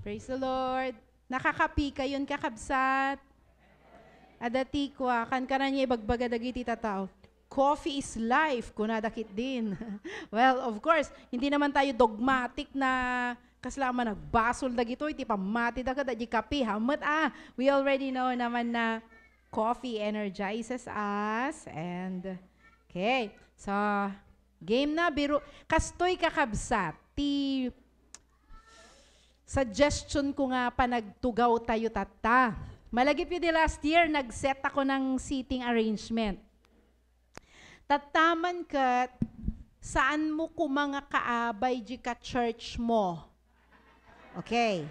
Praise the Lord. Nakakapi kayon kakabsat. Adati kwa, kan ka na niya ibagbaga dagiti tatao. Coffee is life, kunadakit din. Well, of course, hindi naman tayo dogmatic na kaslaman nagbasol dagito, iti pamati da kada di kape, hamat we already know naman na coffee energizes us and okay. So, game na biro kastoy kakabsat. Ti suggestion ko nga pa nagtugaw tayo tata. Malagip yun di last year, nag-set ako ng seating arrangement. Tataman kat, saan mo ko mga kaabay di ka church mo? Okay.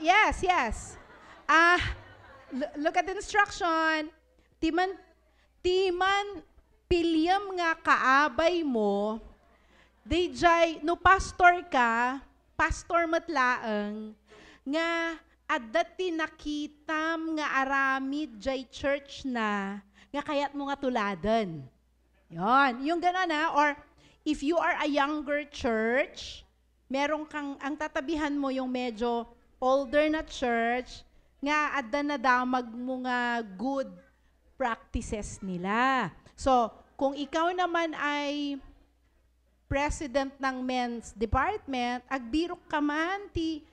Yes. Look at the instruction. Timan pilyam nga kaabay mo, DJ, no pastor ka, pastor matlaang, nga adati nakitam nga aramid jay church na, nga kayat mo nga tuladan. Yon, yung gano'n or if you are a younger church, meron kang, ang tatabihan mo yung medyo older na church, nga adda na damag mo nga good practices nila. So, kung ikaw naman ay president ng men's department, agbirok ka man ti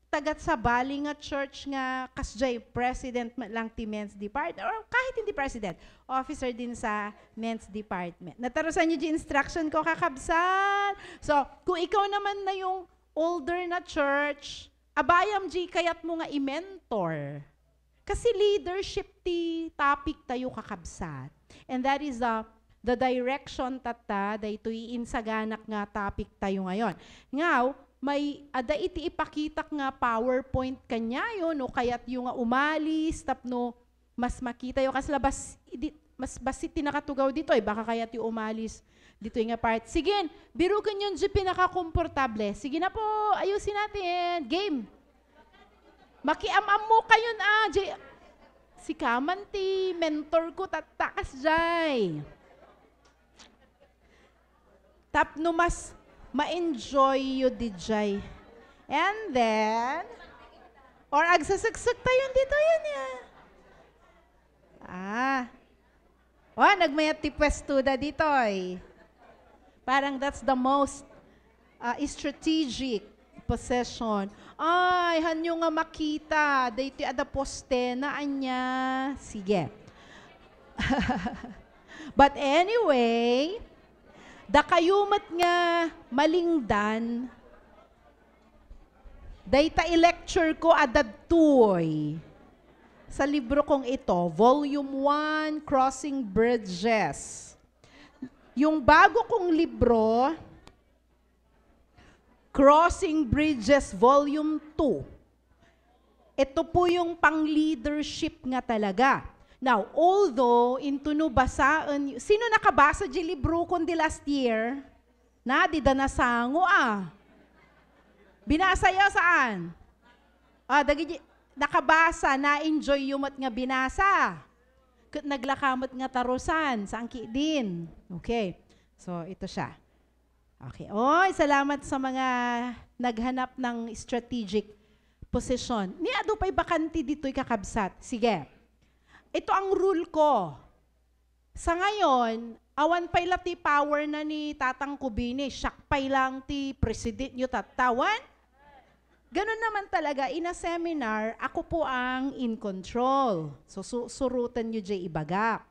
tagat sa bali nga church nga kasjay president lang ti men's department or kahit hindi president, officer din sa men's department. Natarusan niyo di instruction ko kakabsat. So, kung ikaw naman na yung older na church, abayam di kayat mo nga i-mentor. Kasi leadership ti topic tayo kakabsat. And that is the direction tata, daytoy insaganak nga topic tayo ngayon. Ngaw, may ada iti ipakitak nga PowerPoint kanya yun, no kayat yung nga umalis, tapno mas makita yung kaslabas, mas basit tinakatugaw dito, baka kayat yung umalis dito yung nga part. Sige, birukan yun di pinaka-komportable. Sige na po, ayusin natin. Game. Makiamam mo kayo si Kamanti, mentor ko, tatakas jay. Tapno mas ma-enjoy you DJ. And then, or agsasagsag tayo dito yun yan. Nagmayat ti pwestuda dito eh. Parang that's the most strategic possession. Ay, hanyo nga makita. Dito ada poste na anya. Sige. But anyway, da kayumat nga malingdan, dayta i-lecture ko adadtoy sa libro kong ito, Volume 1, Crossing Bridges. Yung bago kong libro, Crossing Bridges Volume 2. Ito po yung pang-leadership nga talaga. Now, although, into no basaan, sino nakabasa di libro kon di last year? Di da nasango Binasa ya saan? Nakabasa, na-enjoy yung nga binasa. Naglakamat nga tarusan, sa angki din. Okay, so ito siya. Okay, salamat sa mga naghanap ng strategic position. Ni ado pa'y bakanti dito'y kakabsat. Sige. Ito ang rule ko. Sa ngayon, awan pa'y ti power na ni Tatang Kubini, siyak pa'y lang ti president nyo tatawan. Ganun naman talaga, in a seminar, ako po ang in control. So, surutan nyo dyan ibagak.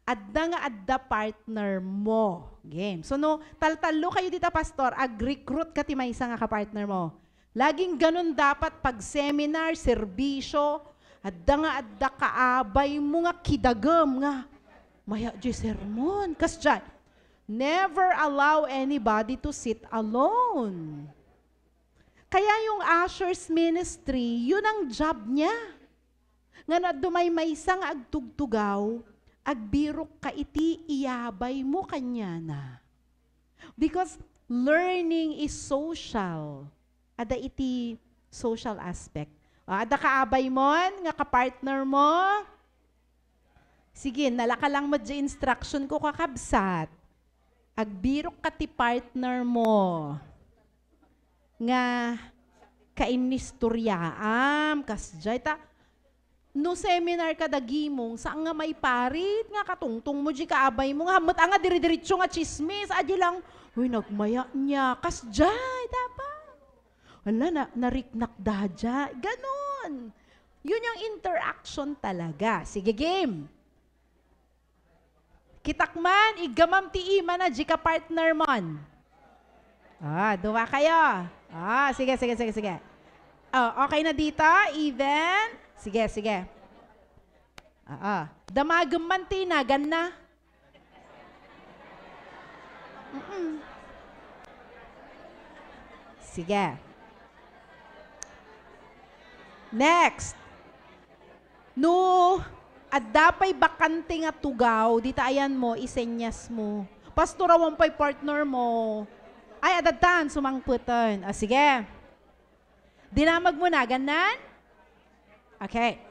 Adda partner mo. Game. So, no, taltalo kayo dito, pastor, ag-recruit ka ti may isa nga ka-partner mo. Laging ganun dapat pag seminar, serbisyo, adda kaabay mo nga kidagam nga. Maya di sermon. Kas dyan, never allow anybody to sit alone. Kaya yung ushers ministry, yun ang job niya. Nga na dumay isang agtugtugaw, agbirok ka iti iyabay mo kanya na. Because learning is social. Ada iti social aspect. Ada kaabay mo, nga kapartner mo. Sige, nalaka lang mo di instruction ko kakabsat. Agbirok ka ti partner mo. Nga kainistoryaam, kasjay ta, no seminar ka dagimong, saan nga may parit nga katungtong mo, di kaabay mo nga, hamot nga diri-diritso nga chismis, adi lang, uy, nagmaya niya, kasjay, dapat. Wala, nariknak dadya, ganon. Yun yung interaction talaga. Sige, game. Kitakman, igamam ti ima na, di ka partner mon. Duwa kayo. Sige. Okay na dito, even. Sige. Damagam man tinagan na. Sige. Next. No, at dapay bakante nga tugaw, dita ayan mo, isenyas mo. Pastorawan pa'y partner mo. Ay, adatan, sumangputan. Sige. Dinamag mo na, ganan? Okay.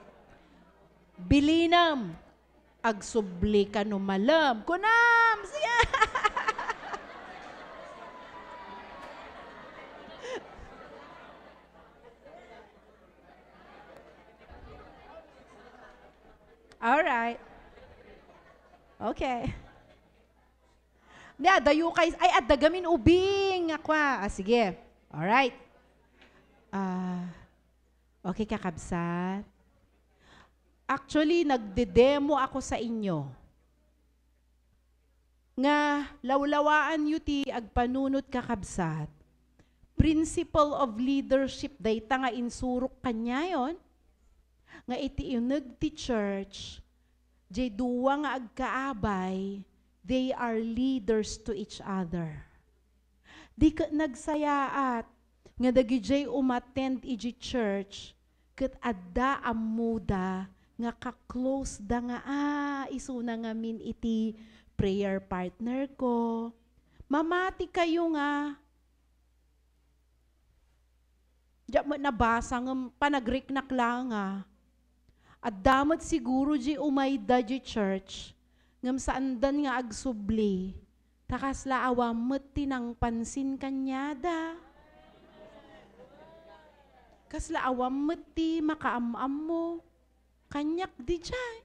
Bilinam. Agsubli ka numalam. Kunam! Sige! Alright. Okay. Dayo kay, ay, dagamin ubing. Akwa. Sige. Alright. Okay, kakabsat. Actually, nagde-demo ako sa inyo. Nga, lawlawaan yuti agpanunot kakabsat. Principle of leadership, dayta nga insurok kanya yon. Nga iti inag ti church, jay duwa nga agkaabay, they are leaders to each other. Di ka nagsayaat, nga dagi jay umattend iji church, kat adda amuda, nga ka-close da nga, isuna nga min iti prayer partner ko. Mamati kayo nga, diya mo nabasa nga panagriknak lang nga, at damat siguro di umayda di church, ngam saan dan nga agsubli, takasla awamot tinang pansin kanyada. Kasla awamot ti makaamam mo, kanyak di jay.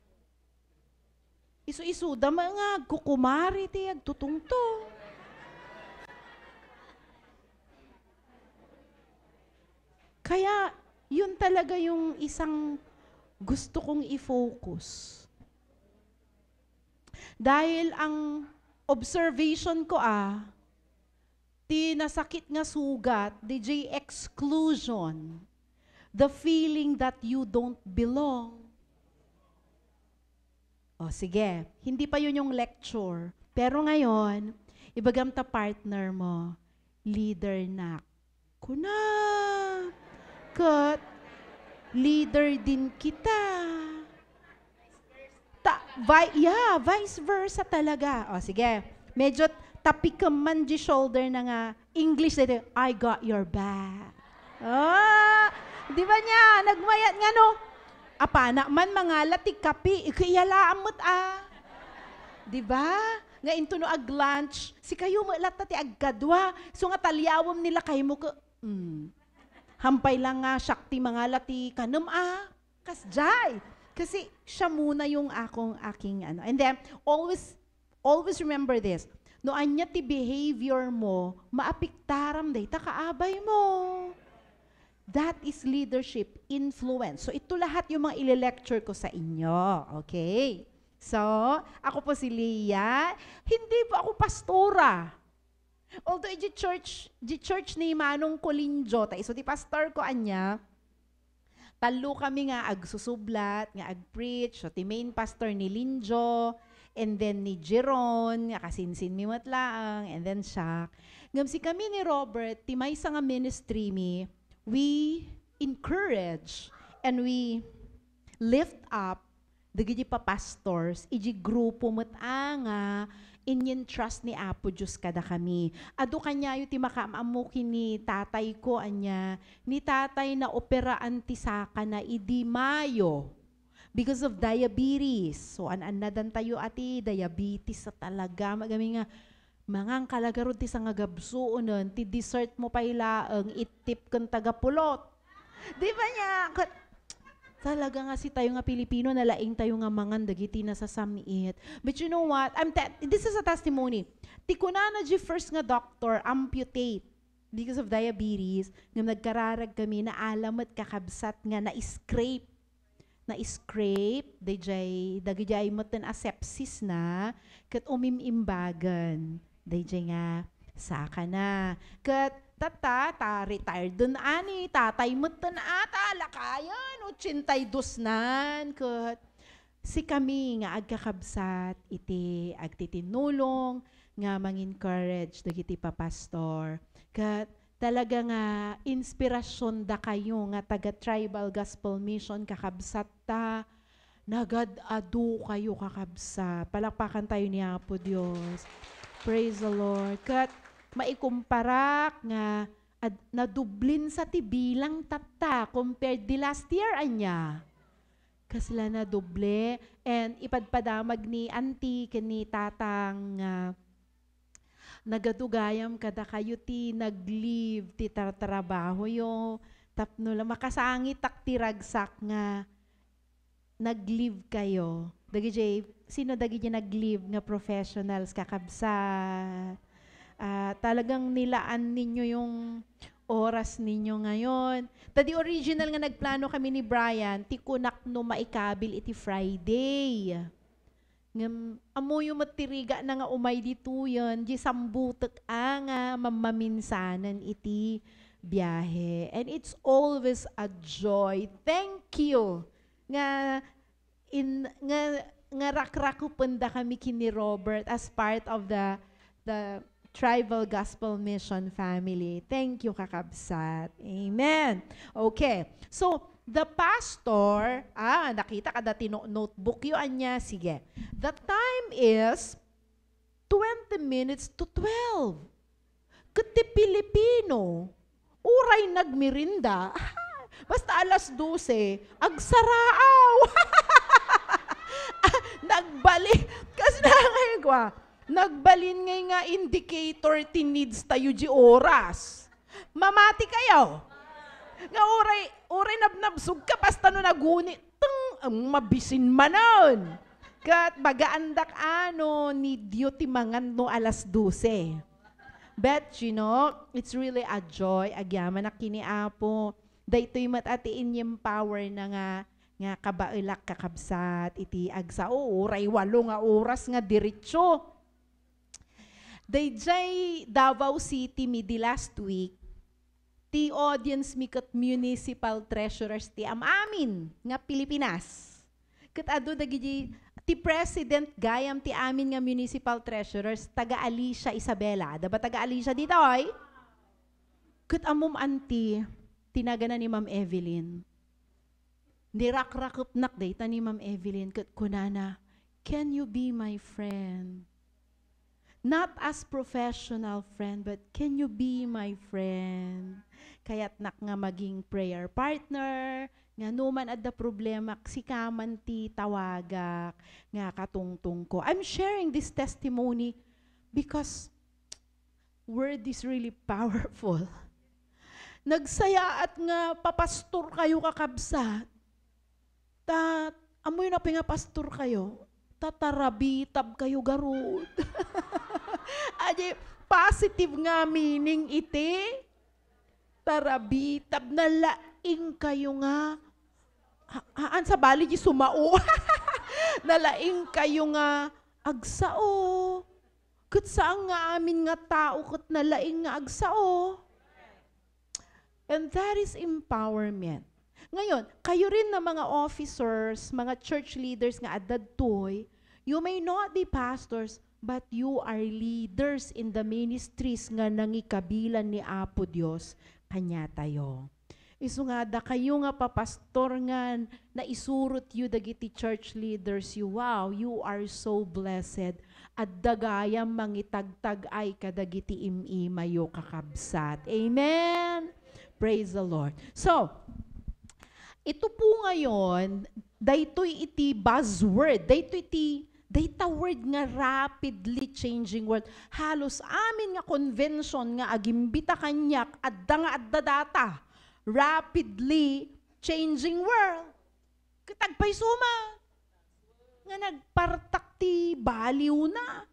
Isu-isu da mga kukumari ti agtutungto. Kaya yun talaga yung isang gusto kong i-focus. Dahil ang observation ko ti nasakit nga sugat, DJ exclusion, the feeling that you don't belong. O sige, hindi pa yun yung lecture. Pero ngayon, ibagam ta partner mo, leader na. Kuna, kat, leader din kita. Vice versa talaga. O sige, medyo tapik ka man di shoulder na nga, English dito, I got your back. Di ba niya, nagmayat nga no? Apana man mga latik kapi, ikiyala amot Di ba? Nga into no ag lunch, si kayo malat ti aggadwa, so nga talyawam nila kayo mo ka, hampay lang nga syakti mga lati kanam kasjay. Kasi siya muna yung aking ano. And then, always remember this. No anya ti behavior mo, maapiktaram day, takaabay mo. That is leadership, influence. So ito lahat yung mga ile-lecture ko sa inyo. Okay? So, ako po si Leah. Hindi po ako pastora. Although di church ni Manong Colinjo, so di pastor ko anya, talo kami nga agsusublat, nga agpreach, so ti main pastor ni Linjo, and then ni Jeron, nga kasinsin mi matlaang, and then siya. Ngam si kami ni Robert, ti may nga ministry mi, we encourage and we lift up dagiti pa pastors, iji grupo matanga, inyen trust ni Apo Diyos kada kami. Ado kanya yung ti makamamukin ni tatay ko anya, ni tatay na operaan ti saka na idi Mayo because of diabetes. So an-anadan tayo ati, diabetes sa talaga, magami nga, Mangang kalagarod ti sangagabsuunan, ti dessert mo pailaang itip kang tagapulot. Di ba niya? Talaga nga si tayo nga Pilipino, nalaing tayo nga mangan dagiti na sa samiit. But you know what? This is a testimony. Ti kunana di first nga doctor amputate because of diabetes, nga nagkararag kami na alamat kakabsat nga na-scrape. Dagijay moten asepsis na, kat umimimbagan. Dagijay nga, saka na. Kat retired dun ani, tatay moten ata, lakayan, 82 nan. Kat si kami nga agkakabsat, iti agtitinulong, nga mang-encourage dagiti papastor. Kat talaga nga inspirasyon da kayo nga taga-tribal gospel mission kakabsat ta. Nagad-adu kayo kakabsat. Palakpakan tayo ni Apo Diyos. Praise the Lord. Kat maikumparak nga nadublin sa tibilang tata compared di last year anya. Kasla na doble and ipadpadamag ni auntie kani tatang nagadugayam kada kayo ti nag-leave ti trabaho yo tapno lang makasangit tak ti ragsak nga nag-leave kayo. Sino dagi nag-leave nga professionals kakabsat? Talagang nilaan ninyo yung oras ninyo ngayon. Tadi original nga nagplano kami ni Brian, ti kunak no maikabil iti Friday. Amo yung matiriga na nga umay dito yun, di sambutak nga mamaminsanan iti biyahe. And it's always a joy. Thank you. Nga rakrakupanda kami kini Robert as part of the Tribal Gospel Mission family. Thank you, kakabsat. Amen. Okay. So, the pastor, nakita ka dati notebook yun niya. Sige. The time is 20 minutes to 12. Kati Pilipino, uray nagmirinda. Basta alas 12, agsaraaw. Nagbalik. Kasi ngayon ko, nagbalin ngay nga indicator ti needs tayo di oras. Mamati kayo. Nga oray nabnabsug ka basta no naguni. Ang mabisin manon. Kat bagaandak need yu ti mangan no alas 12. But you know, it's really a joy. Agyaman na kiniapo. Daytoy matatiin yung power na nga kabailak kakabsat iti agsao oray 8 nga oras nga diretso. Dayjay Davao City midi last week, ti audience mi kat municipal treasurers ti amin nga Pilipinas. Kat ado dagiti ti president gayam ti amin nga municipal treasurers taga Alicia Isabela. Daba taga Alicia dito ay? Kat amom anti tinagana ni Ma'am Evelyn. Nirak-rakup nak data ni Ma'am Evelyn kat kunana, can you be my friend? Not as professional friend, but can you be my friend? Kaya't nak nga maging prayer partner, nga numan adda problema, sikaman ti tawagak, nga katungtung ko. I'm sharing this testimony because word is really powerful. Nagsaya at nga papastor kayo kakabsat. Amoy na nga pastor kayo. Tatarabitab kayo garud. Adi, positive nga meaning iti. Tarabitab na laing kayo nga. Sa bali di sumao. Nalaing kayo nga agsao. Kat saan nga amin nga tao kat nalaing nga agsao. And that is empowerment. Ngayon, kayo rin na mga officers, mga church leaders nga adadtoy, you may not be pastors, but you are leaders in the ministries nga nangikabilan ni Apo Dios kanya tayo. Isu nga da kayo nga papastor nga na isurot you dagiti church leaders you. Wow, you are so blessed. At dagayam mangitagtag ay kadagiti imimayo kakabsat. Amen. Praise the Lord. So, ito po ngayon, daytoy iti buzzword, daytoy Data word nga rapidly changing world. Halos amin nga convention nga agimbita kanyak adda nga adda data. Rapidly changing world. Kitagpay suma. Nga nagpartak ti baliw na.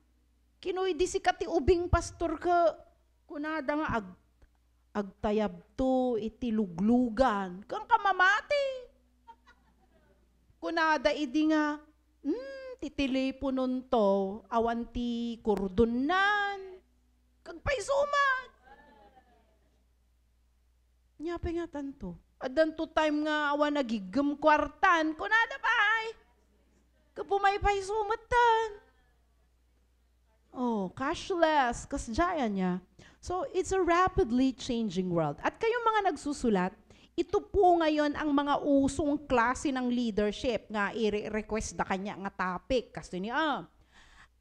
Kinoy di si kati ubing pastor ka. Kunada nga agtayab to iti luglugan. Kang kamamati. Kunada idi nga, ti teleponon to, awan ti kurdunan. Kagpay sumat. Nyapay nga tanto. Adan to time nga awan nagigam kwartan, kunada pa ay. Kapumaypay sumatan. Oh, cashless, kasjaya niya. So, it's a rapidly changing world. At kayong mga nagsusulat, ito po ngayon ang mga usong klase ng leadership nga i-request na kanya nga topic. Kasi niya,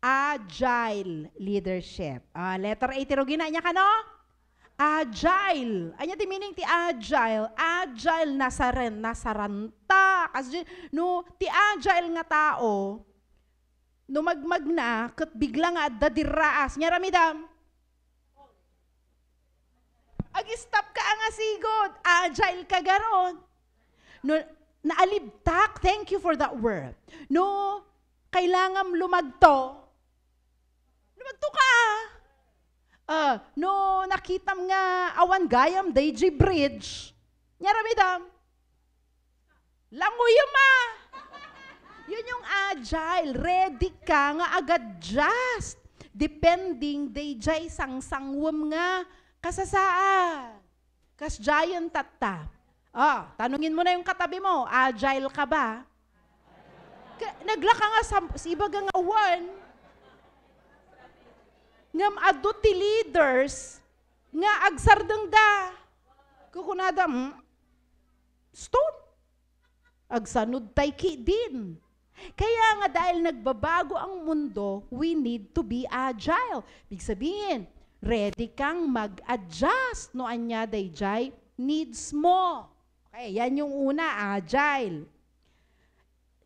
agile leadership. Letter A, tirugin na niya ka, no? Agile. Anya ti meaning ti agile? Agile nasaranta. Kasi no, ti agile nga tao, no magmag na, kat bigla nga dadiraas. Nya ramidam? Ag-stop ka nga sigod. Agile ka garon. No, naalibtak. Thank you for that word. No, kailangan lumagto. Lumagto ka. No, nakitam nga awan gayam DJ Bridge. Nyaramidam. Langoy ma. Yun yung agile. Ready ka nga agad-just. Depending DJ sang-sangwam nga kasasaan. Kas giant tata. Tanungin mo na yung katabi mo, agile ka ba? Naglaka nga sa ibaga nga one. Ngam adu ti leaders nga agsardeng da. Kukunada, stone. Agsanod taiki din. Kaya nga dahil nagbabago ang mundo, we need to be agile. Ibig sabihin, ready kang mag-adjust no anya dayjay needs mo. Okay, yan yung una, agile.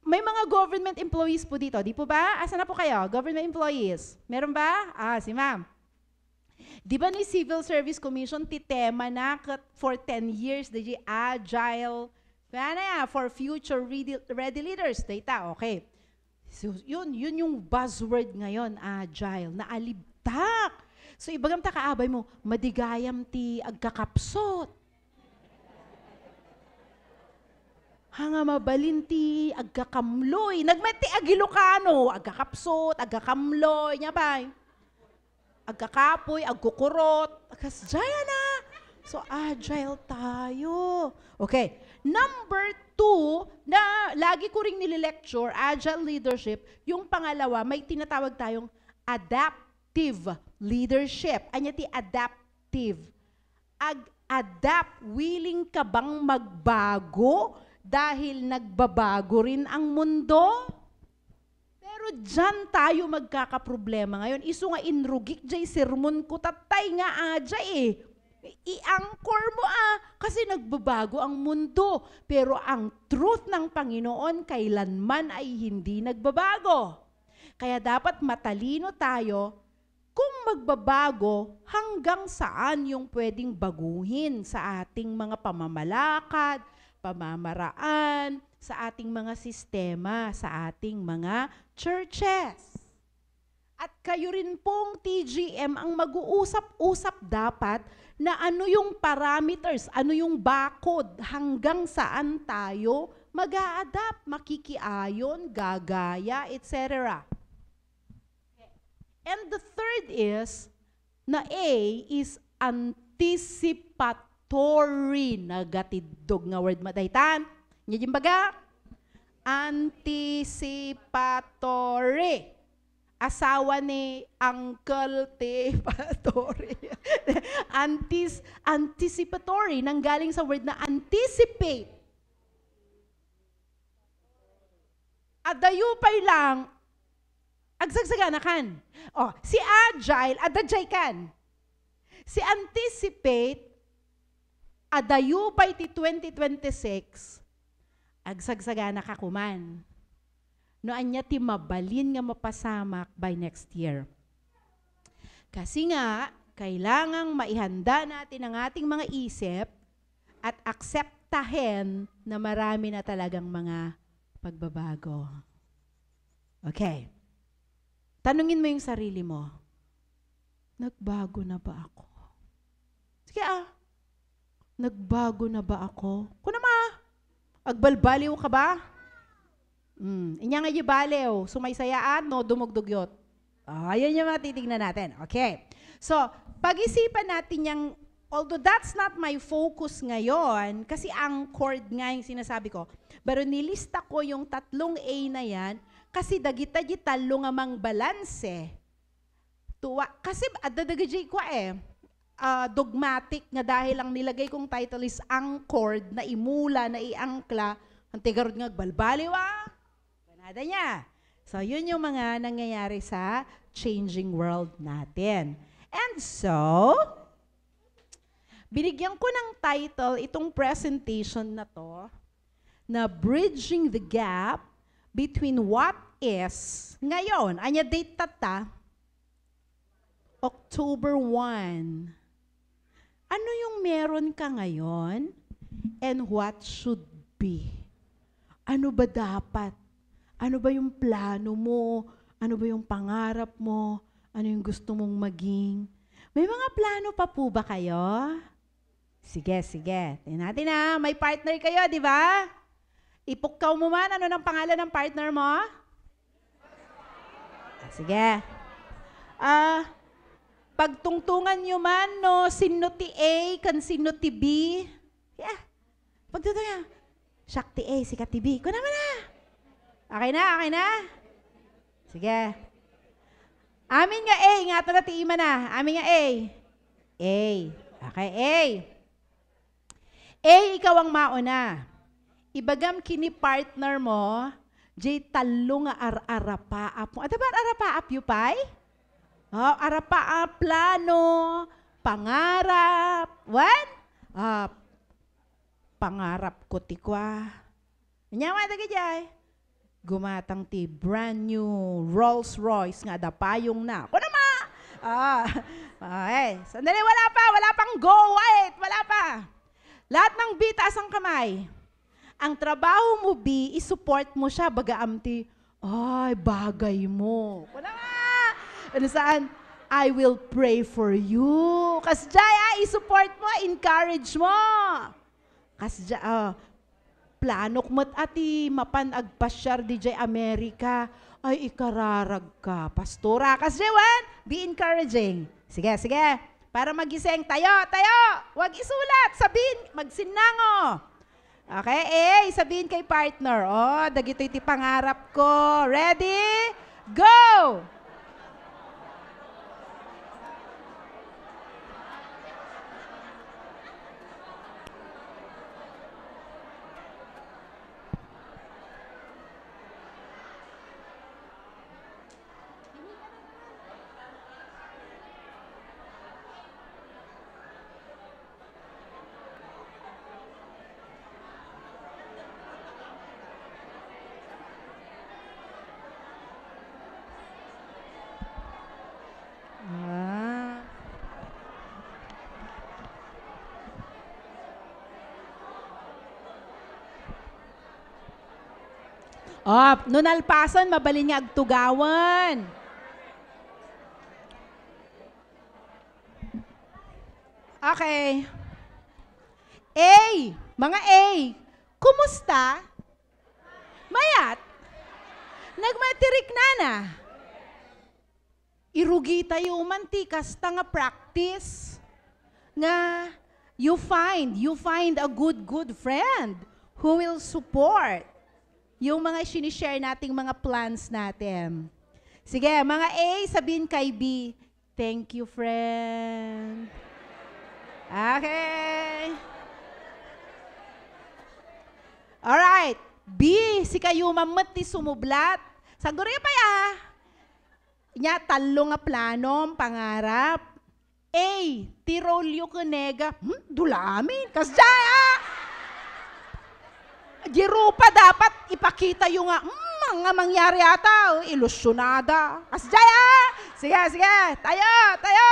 May mga government employees po dito, di po ba? Asa na po kayo? Government employees. Meron ba? Si ma'am. Di ba ni Civil Service Commission titema na for 10 years dayjay agile for future ready leaders data. Okay. So, yun yung buzzword ngayon, agile, naalibtak. So, ibagam ta kaabay mo, madigayam ti agkakapsot. Hanga mabalin ti agkakamloy. Nagmet ti agilokano, agkakapsot, agkakamloy, nya ba? Agkakapoy, agkukurot, agkasjaya na. So, agile tayo. Okay. Number 2, na lagi ko ring nililecture, agile leadership, yung pangalawa, may tinatawag tayong adaptive leadership. Anya ti adaptive. Adapt, willing ka bang magbago dahil nagbabago rin ang mundo? Pero dyan tayo magkakaproblema ngayon. Iso nga inrugik jay sermon ko tatay nga aja I-anchor mo kasi nagbabago ang mundo. Pero ang truth ng Panginoon kailanman ay hindi nagbabago. Kaya dapat matalino tayo kung magbabago hanggang saan yung pwedeng baguhin sa ating mga pamamalakad, pamamaraan, sa ating mga sistema, sa ating mga churches. At kayo rin pong TGM ang mag-uusap-usap dapat na ano yung parameters, ano yung bakod, hanggang saan tayo mag-a-adapt, makikiayon, gagaya, etc. And the third is, na A is anticipatory. Nagatidog nga word madaytan. Ngayon baga? Anticipatory. Asawa ni Uncle Tipatory. Anticipatory, nanggaling sa word na anticipate. Adayupay lang, agsagsaganakan. Si agile, adajay kan. Si anticipate, adayupay ti 2026, agsagsagana ka kuman. no anya ti mabalin nga mapasamak by next year. Kasi nga, kailangang maihanda natin ang ating mga isip at akseptahin na marami na talagang mga pagbabago. Okay. Tanungin mo yung sarili mo, nagbago na ba ako? Sige nagbago na ba ako? Kuna agbalbaliw ka ba? Inya nga baliw, sumaysayaan, no, dumugdugyot. Yan yung matitignan natin. Okay. So, pag-isipan natin yung, although that's not my focus ngayon, kasi ang chord nga yung sinasabi ko, pero nilista ko yung 3 A na yan, kasi dagita-di talo nga mang balanse. Tuwa, kasi adadagajay ko dogmatic nga dahil ang nilagay kong title is ang chord na imula, na iangkla, ang tigarod nga balbaliw Ganada niya. So, yun yung mga nangyayari sa changing world natin. And so, binigyan ko ng title itong presentation na to, na Bridging the Gap Between What Is, ngayon, anya date tata, October 1. Ano yung meron ka ngayon and what should be? Ano ba dapat? Ano ba yung plano mo? Ano ba yung pangarap mo? Ano yung gusto mong maging? May mga plano pa po ba kayo? Sige. Tingnan natin may partner kayo, di ba? Ipukkaw mo man, ano ng pangalan ng partner mo? Sige. Pagtungtungan nyo man, no, sino ti A, kan sino ti B. Yeah. Pagtungtungan, siyak ti A, sikat ti B. Kuna mo na. Okay na? Sige. Amin nga A, nga ito na ti ima na. Amin nga A. A. Okay, A. A, ikaw ang mauna. Ibagam kini partner mo, jay talo nga ar-arapaap mo. Ada ba ar-arapaap yu pay? Arapaap, plano, pangarap. What? Pangarap ko ti kwa. Nyawa da gajay. Gumatang ti brand new Rolls Royce nga da payong na. Kuna ma? Sandali, wala pang go, wait, wala pa. Lahat ng bitas ang kamay. Ang trabaho mo, B, isupport mo siya, bagaam ti, bagay mo. Kuna nga? Ano saan? I will pray for you. Kasjay, isupport mo, encourage mo. Kasjay, planok mo't ati mapanagpasyar di jay Amerika, ay ikararag ka. Pastora, kasjay, be encouraging. Sige. Para magising, tayo. Huwag isulat, sabihin, magsinango. Okay, sabihin kay partner, dagito iti pangarap ko. Ready? Go! Nunalpasan, mabalin nga agtugawan. Okay. A, mga A, kumusta? Mayat? Nagmatirik na. Irugi tayo mantikas nga practice. Nga, you find a good friend who will support yung mga sinishare nating mga plans natin. Sige, mga A, sabihin kay B, thank you, friend. Okay. Alright. B, si kayo mamati sumublat. Saguro pa Nya, talo nga planom, pangarap. A, tirolyo kanega. Dulamin. Kasjaya. Girupa dapat ipakita yung Nga mangyari ata, ilusyonada. Kasjaya! Sige, sige. Tayo, tayo.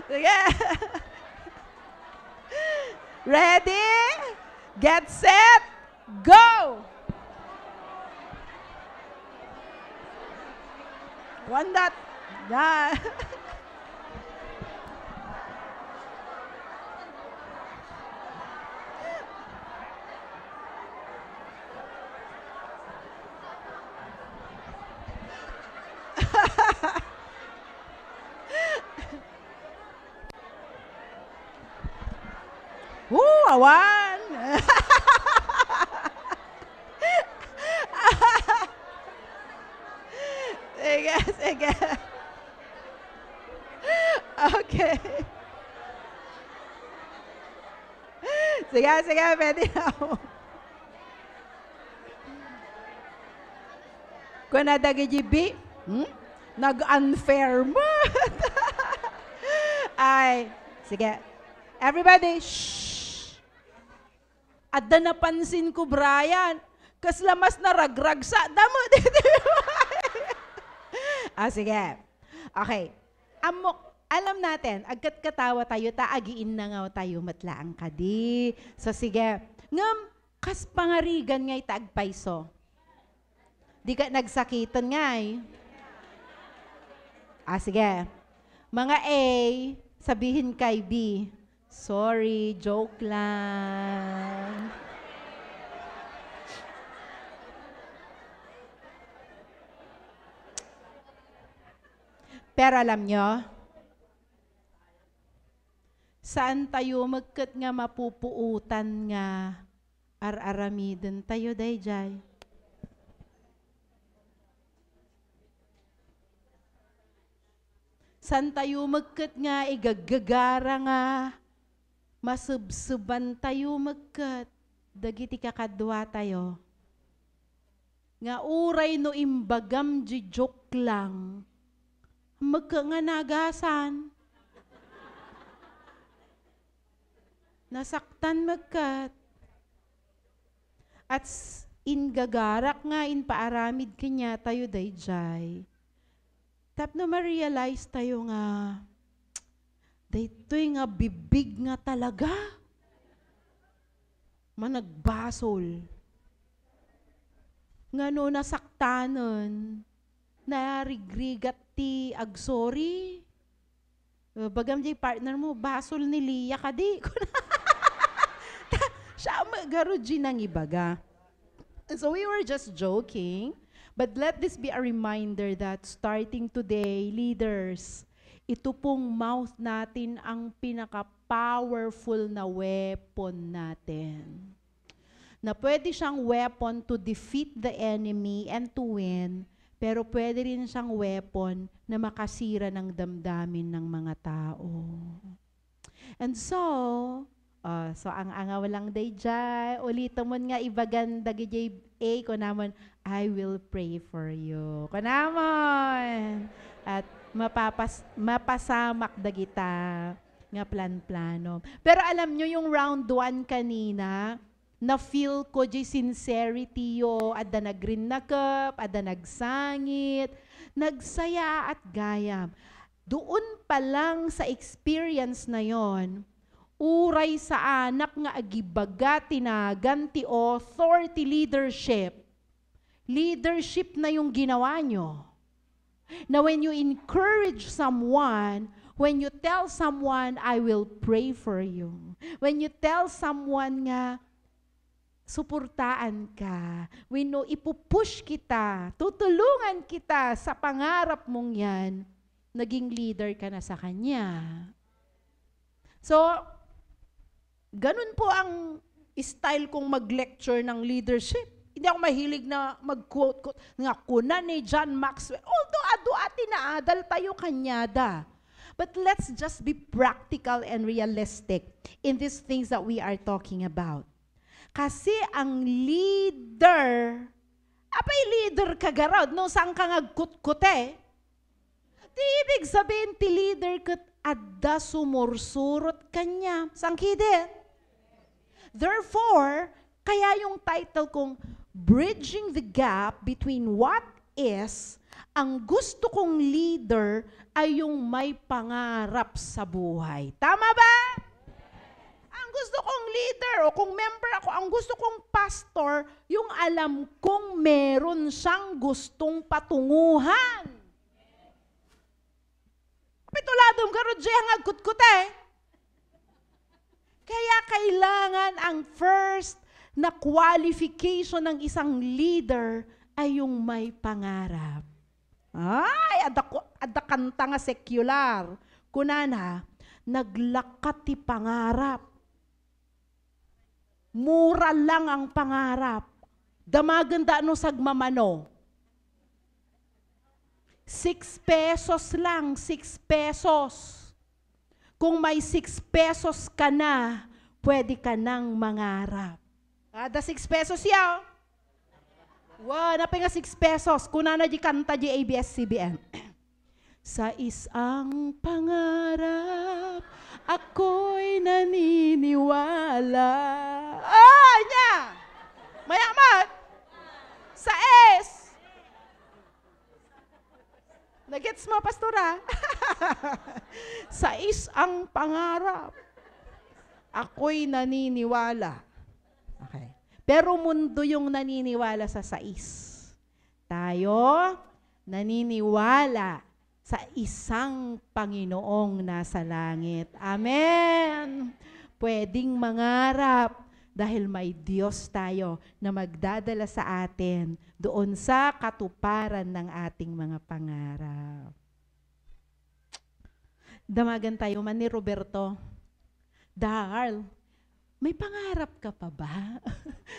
Sige. Ready? Get set. Go! One dot. Yeah. Awan! Sige, sige. Okay. Sige, sige, pwede na ako. Kung nadagi-GB, nag-unfair mo. Ay, sige. Everybody, shh! Adda napansin ko, Brian, kaslamas na ragrag sa damo. Sige. Okay. Alam natin, agkat katawa tayo, taagiin na nga tayo matlaang kadi. So sige. Ngam, kas pangarigan ngay taagpayso. Di ka nagsakitan ngay. Sige. Mga A, sabihin kay B, sorry, joke lang. Pero alam nyo, saan tayo magkat nga mapupuutan nga ar-aramiden tayo dayjay? Saan tayo magkat nga igagagara nga masubsuban tayo magkat dagiti kakadwa tayo? Nga uray no imbagam di joke lang magka nga nagasan. Nasaktan magkat. At ingagarak nga inpaaramid kanya tayo dayjay. Tapno ma-realize tayo nga, daytoy nga bibig nga talaga. Managbasol. Nga no nasaktanon, narigrigat ti agsorry. Bagam di partner mo, basol ni Lia ka di. Siya magaruji ng ibaga. So we were just joking. But let this be a reminder that starting today, leaders, ito pong mouth natin ang pinaka-powerful na weapon natin. Na pwede siyang weapon to defeat the enemy and to win, pero pwede rin siyang weapon na makasira ng damdamin ng mga tao. And so ang angaw lang day jay, ulito mo nga ibagan dagi A ko namon, I will pray for you. Ko namon. At mapasamak dagita nga plan-plano. Pero alam nyo yung round 1 kanina, na-feel ko di sincerity yo, adda nagrin na cup, adda nagsangit, nagsaya at gayam. Doon pa lang sa experience na yon, uray sa anak nga agibaga tinagan ti authority leadership. Leadership na yung ginawa nyo. Na when you encourage someone, when you tell someone, I will pray for you. When you tell someone nga, suportaan ka. When no, ipupush kita, tutulungan kita sa pangarap mong yan, naging leader ka na sa kanya. So, ganun po ang style kong mag-lecture ng leadership. Hindi ako mahilig na mag-quote nga kuna ni John Maxwell. Although adu-ati na adal tayo kanyada. But let's just be practical and realistic in these things that we are talking about. Kasi ang leader, apay leader kagaraw, no saan ka ngagkut-kute? Di ibig sabihin ti leader kat adda sumursurot kanya. Saan kide? Therefore, kaya yung title kong bridging the gap between what is, ang gusto kong leader ay yung may pangarap sa buhay. Tama ba? Ang gusto kong leader o kung member ako, ang gusto kong pastor, yung alam kong meron siyang gustong patunguhan. Kapituladong karudya ang agkut-kut eh. Kaya kailangan ang first na qualification ng isang leader ay yung may pangarap. Ay, ada kanta nga secular. Kunana, naglakat ti pangarap. Mura lang ang pangarap. Damaganda no sagmamano. 6 pesos lang, 6 pesos. Kung may 6 pesos ka na, pwede ka nang mangarap. Ada 6 pesos yaw. Wow, napay nga 6 pesos. Kuna na di kanta di ABS-CBN. Sa isang pangarap, ako'y naniniwala. Nya! Mayaman! Sa S! Nagets mo, pastora? Sa isang pangarap, ako'y naniniwala. Okay. Pero mundo yung naniniwala sa sais. Tayo, naniniwala sa isang Panginoong nasa langit. Amen! Pwedeng mangarap dahil may Diyos tayo na magdadala sa atin doon sa katuparan ng ating mga pangarap. Damagan tayo man ni Roberto. Darl, may pangarap ka pa ba?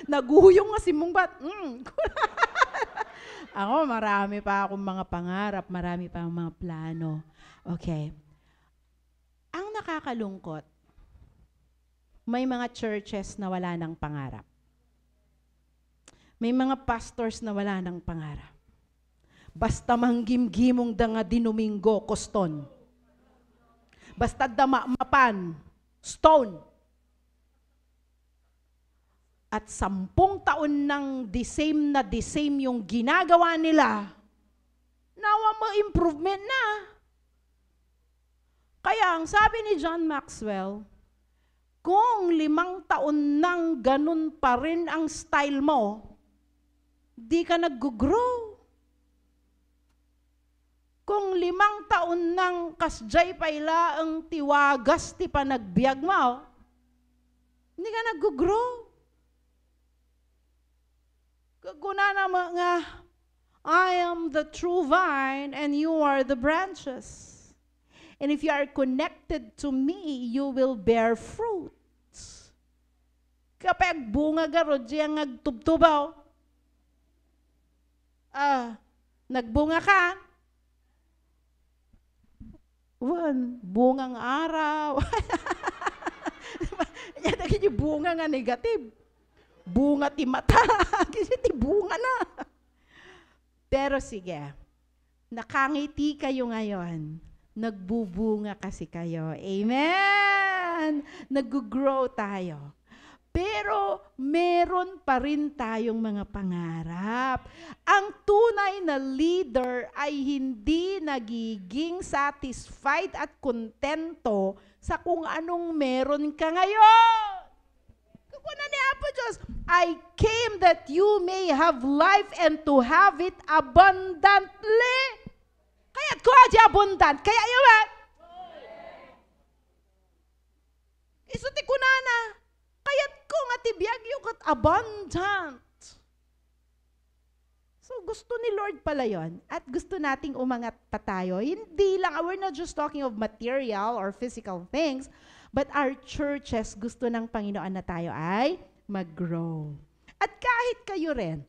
Naguhuyong nga si mong bat. Ako, marami pa akong mga pangarap, marami pa akong mga plano. Okay. Ang nakakalungkot, may mga churches na wala ng pangarap. May mga pastors na wala ng pangarap. Basta manggimgimong da nga di Domingo, koston. Basta dama-mapan, stone. At 10 taon ng the same yung ginagawa nila, nawa mo improvement na. Kaya ang sabi ni John Maxwell, kung 5 taon nang ganun pa rin ang style mo, di ka nag-grow. Kung 5 taon nang kasjay paila ang tiwagas ti panagbiag mo, hindi ka nag-grow. Kaguna na nga, I am the true vine and you are the branches. And if you are connected to me, you will bear fruits. Kapag bunga garod siyang nagtubtubaw, nagbunga ka, bungang araw. Yan naging bunga nga negative. Bunga ti mata. Kasi ti bunga na. Pero sige, nakangiti kayo ngayon. Nagbubunga kasi kayo. Amen! Nag-grow tayo. Pero meron pa rin tayong mga pangarap. Ang tunay na leader ay hindi nagiging satisfied at kontento sa kung anong meron ka ngayon. Kuna ni Apo Diyos, I came that you may have life and to have it abundantly. Kaya't ko di abundant. Kaya yun ba? Isuti ko na. Kaya't ko nga tibiyag yung abundant. So gusto ni Lord pala yun. At gusto nating umangat pa tayo. Hindi lang, we're not just talking of material or physical things, but our churches, gusto ng Panginoon na tayo ay mag-grow. At kahit kayo rin,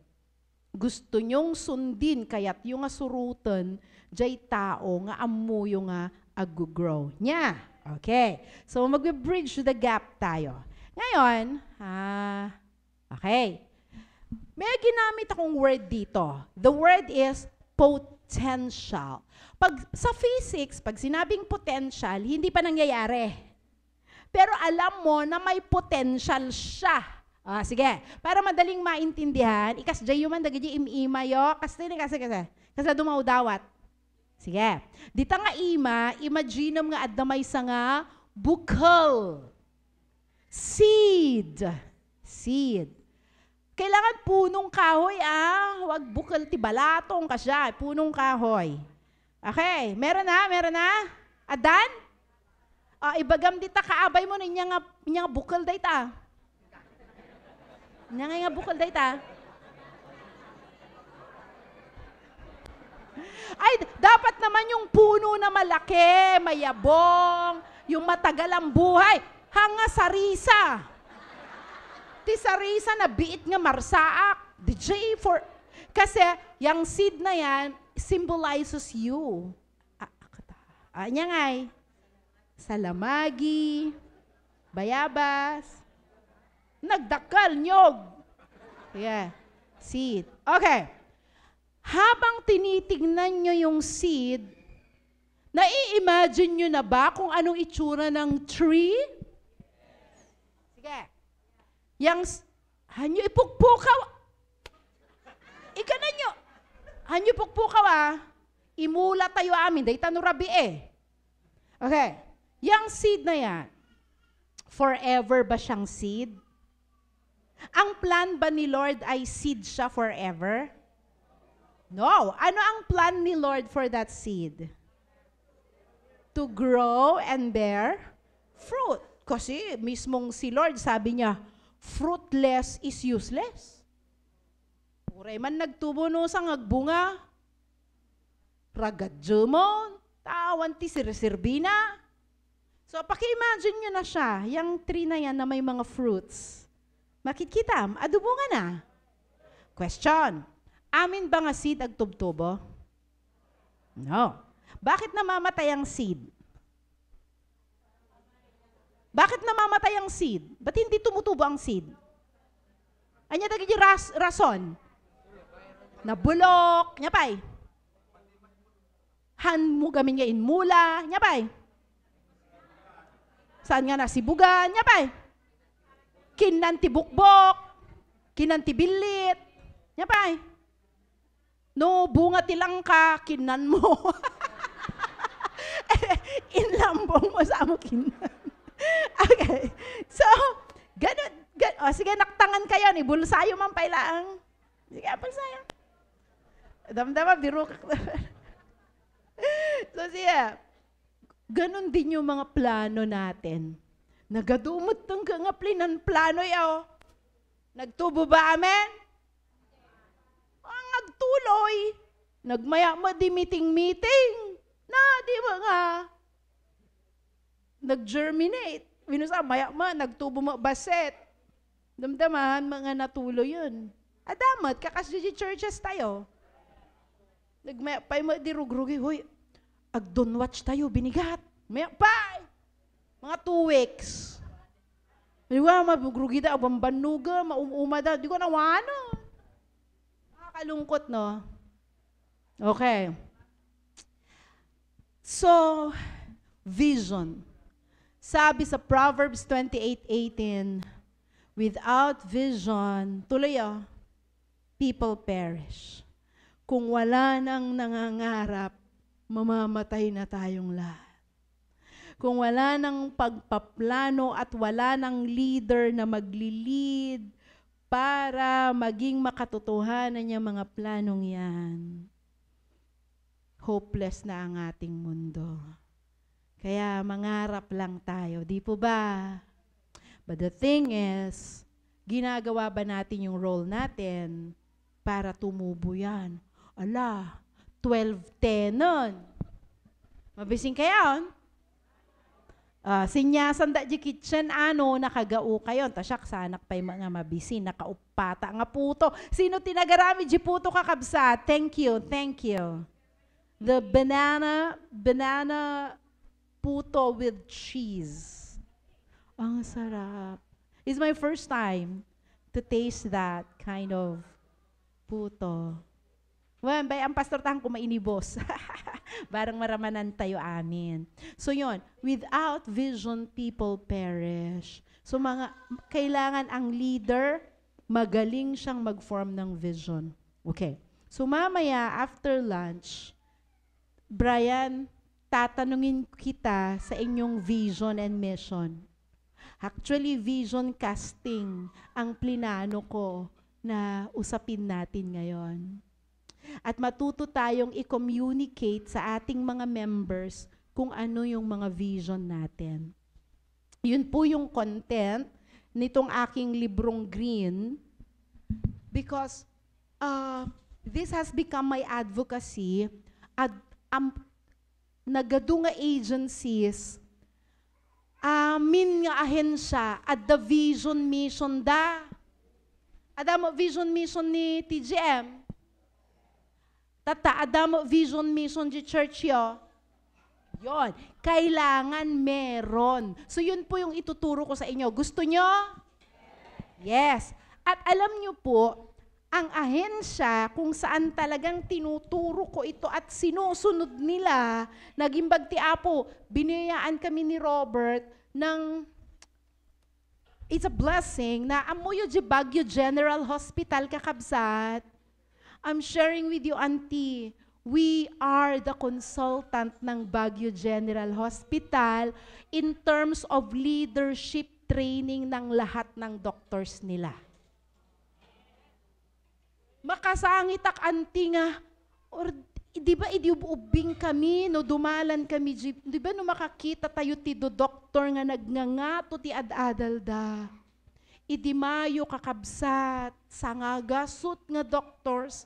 gusto nyong sundin, kaya't yung surutan, jay tao nga amu yung ag-grow niya. Okay. So mag-bridge the gap tayo. Ngayon, okay. May ginamit akong word dito. The word is potential. Pag sa physics, pag sinabing potential, hindi pa nangyayari. Pero alam mo na may potential siya. Sige. Para madaling maintindihan, ikas jayo man dagiti imimayo, kasi dumaw dawat. Sige. Dita nga imagine nga addamay sa nga bukal. Seed. Kailangan punong kahoy Huwag bukal ti balatong kasya. Punong kahoy. Okay. Meron na? Adan? Ibagam dita kaabay mo niya nga bukal dayta. Niya nga bukal dayta. Ay, dapat naman yung puno na malaki, mayabong, yung matagal ang buhay, hanga sarisa. Ti sarisa na biit nga marsaak. Kasi yung seed na yan symbolizes you. Anya ngay. Salamagi, bayabas, nagdakal, nyog. Yeah, seed. Okay. Habang tinitignan nyo yung seed, nai-imagine nyo na ba kung anong itsura ng tree? Sige. Hanyo ipukpukaw. Ikanan nyo. Hanyo ipukpukaw Imula tayo amin. Day tanurabi Okay. Yang seed na yan, forever ba siyang seed? Ang plan ba ni Lord ay seed siya forever? No. Ano ang plan ni Lord for that seed? To grow and bear fruit. Kasi mismong si Lord sabi niya, fruitless is useless. Puray man nagtubo no sa ngagbunga, ragadjumon, tawan ti sirsirbina. So, paki-imagine nyo na siya, yung tree na yan na may mga fruits. Makikita, adubungan na. Question, amin ba nga seed agtubtubo? No. Bakit namamatay ang seed? Bakit namamatay ang seed? Ba't hindi tumutubo ang seed? Anya tagi rason? Nabulok, nyapay. Han mo gamin nga inmula, nyapay. Saan nga nasibugan, nyapay. Kinanti bukbok, kinanti bilit, nyapay. No, bunga tilang ka, kinan mo. Inlambong mo sa amo kinan. Okay. So, ganun. Sige, naktangan kayo, ni bulsayo man pailaang. Sige, bulsayo. Damdama, biro ka. So, siya, ganun din yung mga plano natin. Nagadumot ng kangaplinan plano yaw. Nagtubo ba amen? Ang nagtuloy. Nagmaya mo di meeting. Na, di ba nga? Nag-germinate. Minusa, maya mo, nagtubo mo baset. Damdaman, mga natuloy yun. Adamat, kakasya churches tayo. Nagmaya pa mo di rugrugi, huy, agdon watch tayo, binigat. Maya pa! Mga 2 weeks. Di ba, magrugi da, bambanuga, maumuma da, di ko nawano. Nakakalungkot, no? Okay. So, vision. Sabi sa Proverbs 28:18, without vision, tuloy people perish. Kung wala nang nangangarap, mamamatay na tayong lahat. Kung wala nang pagpaplano at wala nang leader na magli-lead para maging makatotohanan niya mga planong yan, hopeless na ang ating mundo. Kaya mangarap lang tayo, di po ba? But the thing is, ginagawa ba natin yung role natin para tumubo yan? Ala, 12-10 nun. Mabising kayo? Sinyasan da di kitchen, nakagao kayo. Tasyak, sanak pa'y mga mabisin, nakaupata nga puto. Sino tinagarami di puto kakabsa? Thank you. The banana puto with cheese. Ang sarap. It's my first time to taste that kind of puto. Well, bay ang pastor tahang kumainibos. Barang maramanan tayo, amin. So yon, without vision, people perish. So kailangan ang leader, magaling siyang mag-form ng vision. Okay. So mamaya, after lunch, Brian, tatanungin kita sa inyong vision and mission. Actually, vision casting ang plinano ko na usapin natin ngayon. At matuto tayong i-communicate sa ating mga members kung ano yung mga vision natin. Yun po yung content nitong aking librong green because this has become my advocacy at nagadunga agencies amin nga ahensya at the vision mission da. Adamo vision mission ni TGM. Tata, adamo vision mission di church yo. Yon, kailangan meron. So yun po yung ituturo ko sa inyo. Gusto nyo? Yes. At alam nyo po, ang ahensya kung saan talagang tinuturo ko ito at sinusunod nila, naging bagtiapo, biniyayaan kami ni Robert ng, it's a blessing na amuyo di Baguio General Hospital kakabsat. I'm sharing with you, Auntie, we are the consultant ng Baguio General Hospital in terms of leadership training ng lahat ng doctors nila. Makasangitak, Auntie nga, or di ba idiubing kami, no dumalan kami, di ba no makakita tayo ti do doktor nga nagngangato ti ad-adal da. Idi mayo kakabsat, sangagasot nga doctors,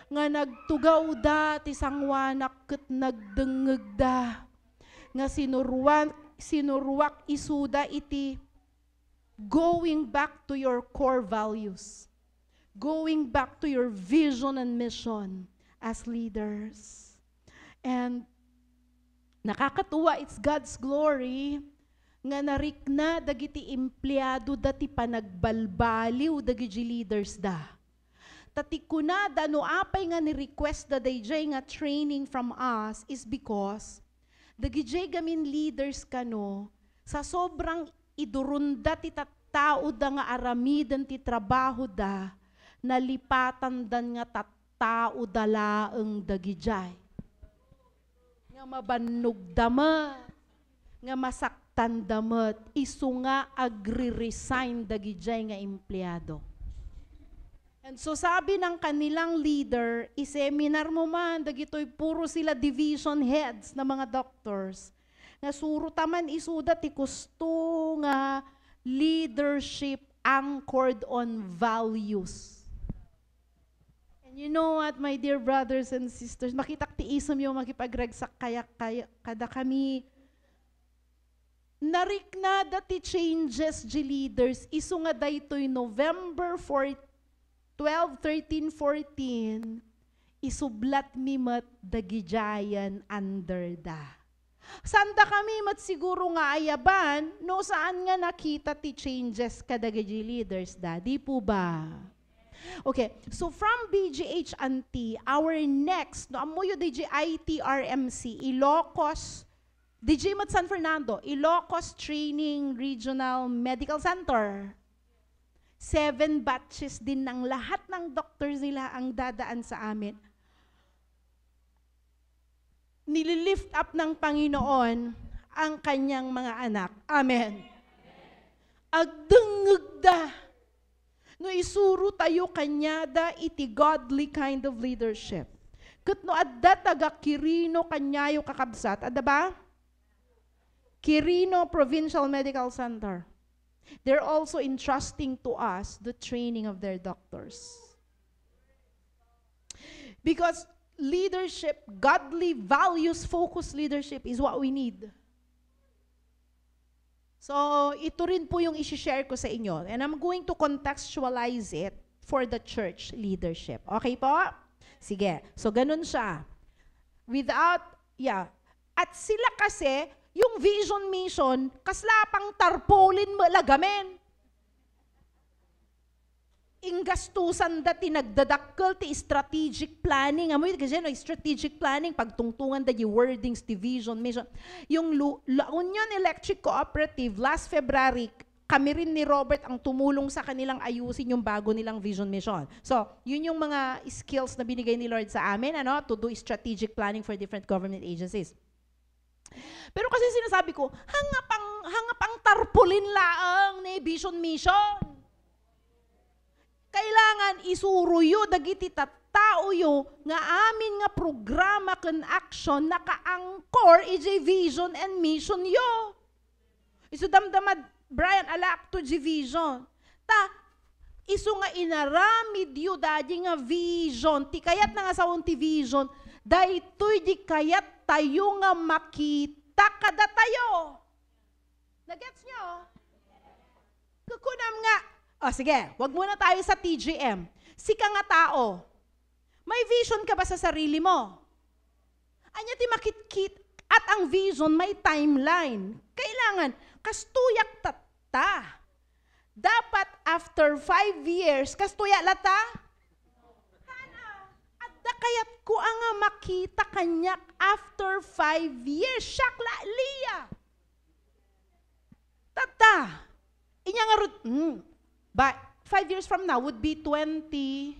nga nagtugaw da ti sangwanak ket nagdengeg da nga sinuruwak isuda iti going back to your core values, going back to your vision and mission as leaders. And nakakatuwa, it's God's glory nga narikna dagiti empleyado dati panagbalbaliw dagiti leaders da. Tati kunada no apay nga ni-request da dayjay nga training from us is because dagijay gamin leaders kano sa sobrang idurunda ti tattao da nga aramidan ti trabaho da nalipatan dan nga tattao dalaeng dagijay. Nga mabannog damat, nga masaktan damat, isu nga agri-resign dagijay nga empleyado. And so sabi ng kanilang leader, iseminar mo man, dagitoy puro sila division heads na mga doctors. Nga suro taman isuda ti gusto nga leadership anchored on values. And you know what, my dear brothers and sisters, makitak ti isom yung makipagragsak kaya kada kami. Narikna dati changes di leaders, isu nga daytoy November 12, 13, 14, isublat mi mat dagijayan under da. Sanda kami mat siguro nga ayaban, no saan nga nakita ti changes kadagiji leaders da, di po ba? Okay, so from BGH Auntie, our next, no amuyo DJ ITRMC, Ilocos, DJ mat San Fernando, Ilocos Training Regional Medical Center. 7 batches din ng lahat ng doctors nila ang dadaan sa amin. Nililift up ng Panginoon ang kanyang mga anak. Amen. Agdengeg da. No isuro tayo kanyada iti godly kind of leadership. Ket no adda taga Quirino kanyayo kakabsat, adda ba? Quirino Provincial Medical Center. They're also entrusting to us the training of their doctors. Because leadership, godly values-focused leadership is what we need. So, ito rin po yung isi-share ko sa inyo. And I'm going to contextualize it for the church leadership. Okay po? Sige. So, ganun siya. At sila kasi, yung vision mission, kaslapang tarpolin mo lagamen. inggastusan dati nagdadakkel ti strategic planning. Amoy kasi no, strategic planning, pagtungtungan da yung wordings, division, mission. Yung La Union Electric Cooperative, last February, kami rin ni Robert ang tumulong sa kanilang ayusin yung bago nilang vision mission. So, yun yung mga skills na binigay ni Lord sa amin, ano, to do strategic planning for different government agencies. Pero kasi sinasabi ko, hangapang tarpulin laang ni vision mission. Kailangan isuruyo dagiti tattao yo nga amin nga programa ken action naka-angkor iji vision and mission yo. Isu damdamad Brian alak to vision. Isu nga inaramid yu dadi nga vision. Ti kayat na nga sa ti vision. Daytoy di kayat tayo nga makita kada tayo. Nagets nyo? Kukunam nga. Sige, wag muna tayo sa TGM. Sika nga tao. May vision ka ba sa sarili mo? Anya ti makitkit at ang vision may timeline. Kailangan kastuyak tata. Dapat after 5 years, kastuya lata? Hana. At da kayat ko ang makita kanyak after 5 years. Syakla liya. Tata. Inya nga but 5 years from now would be 2030.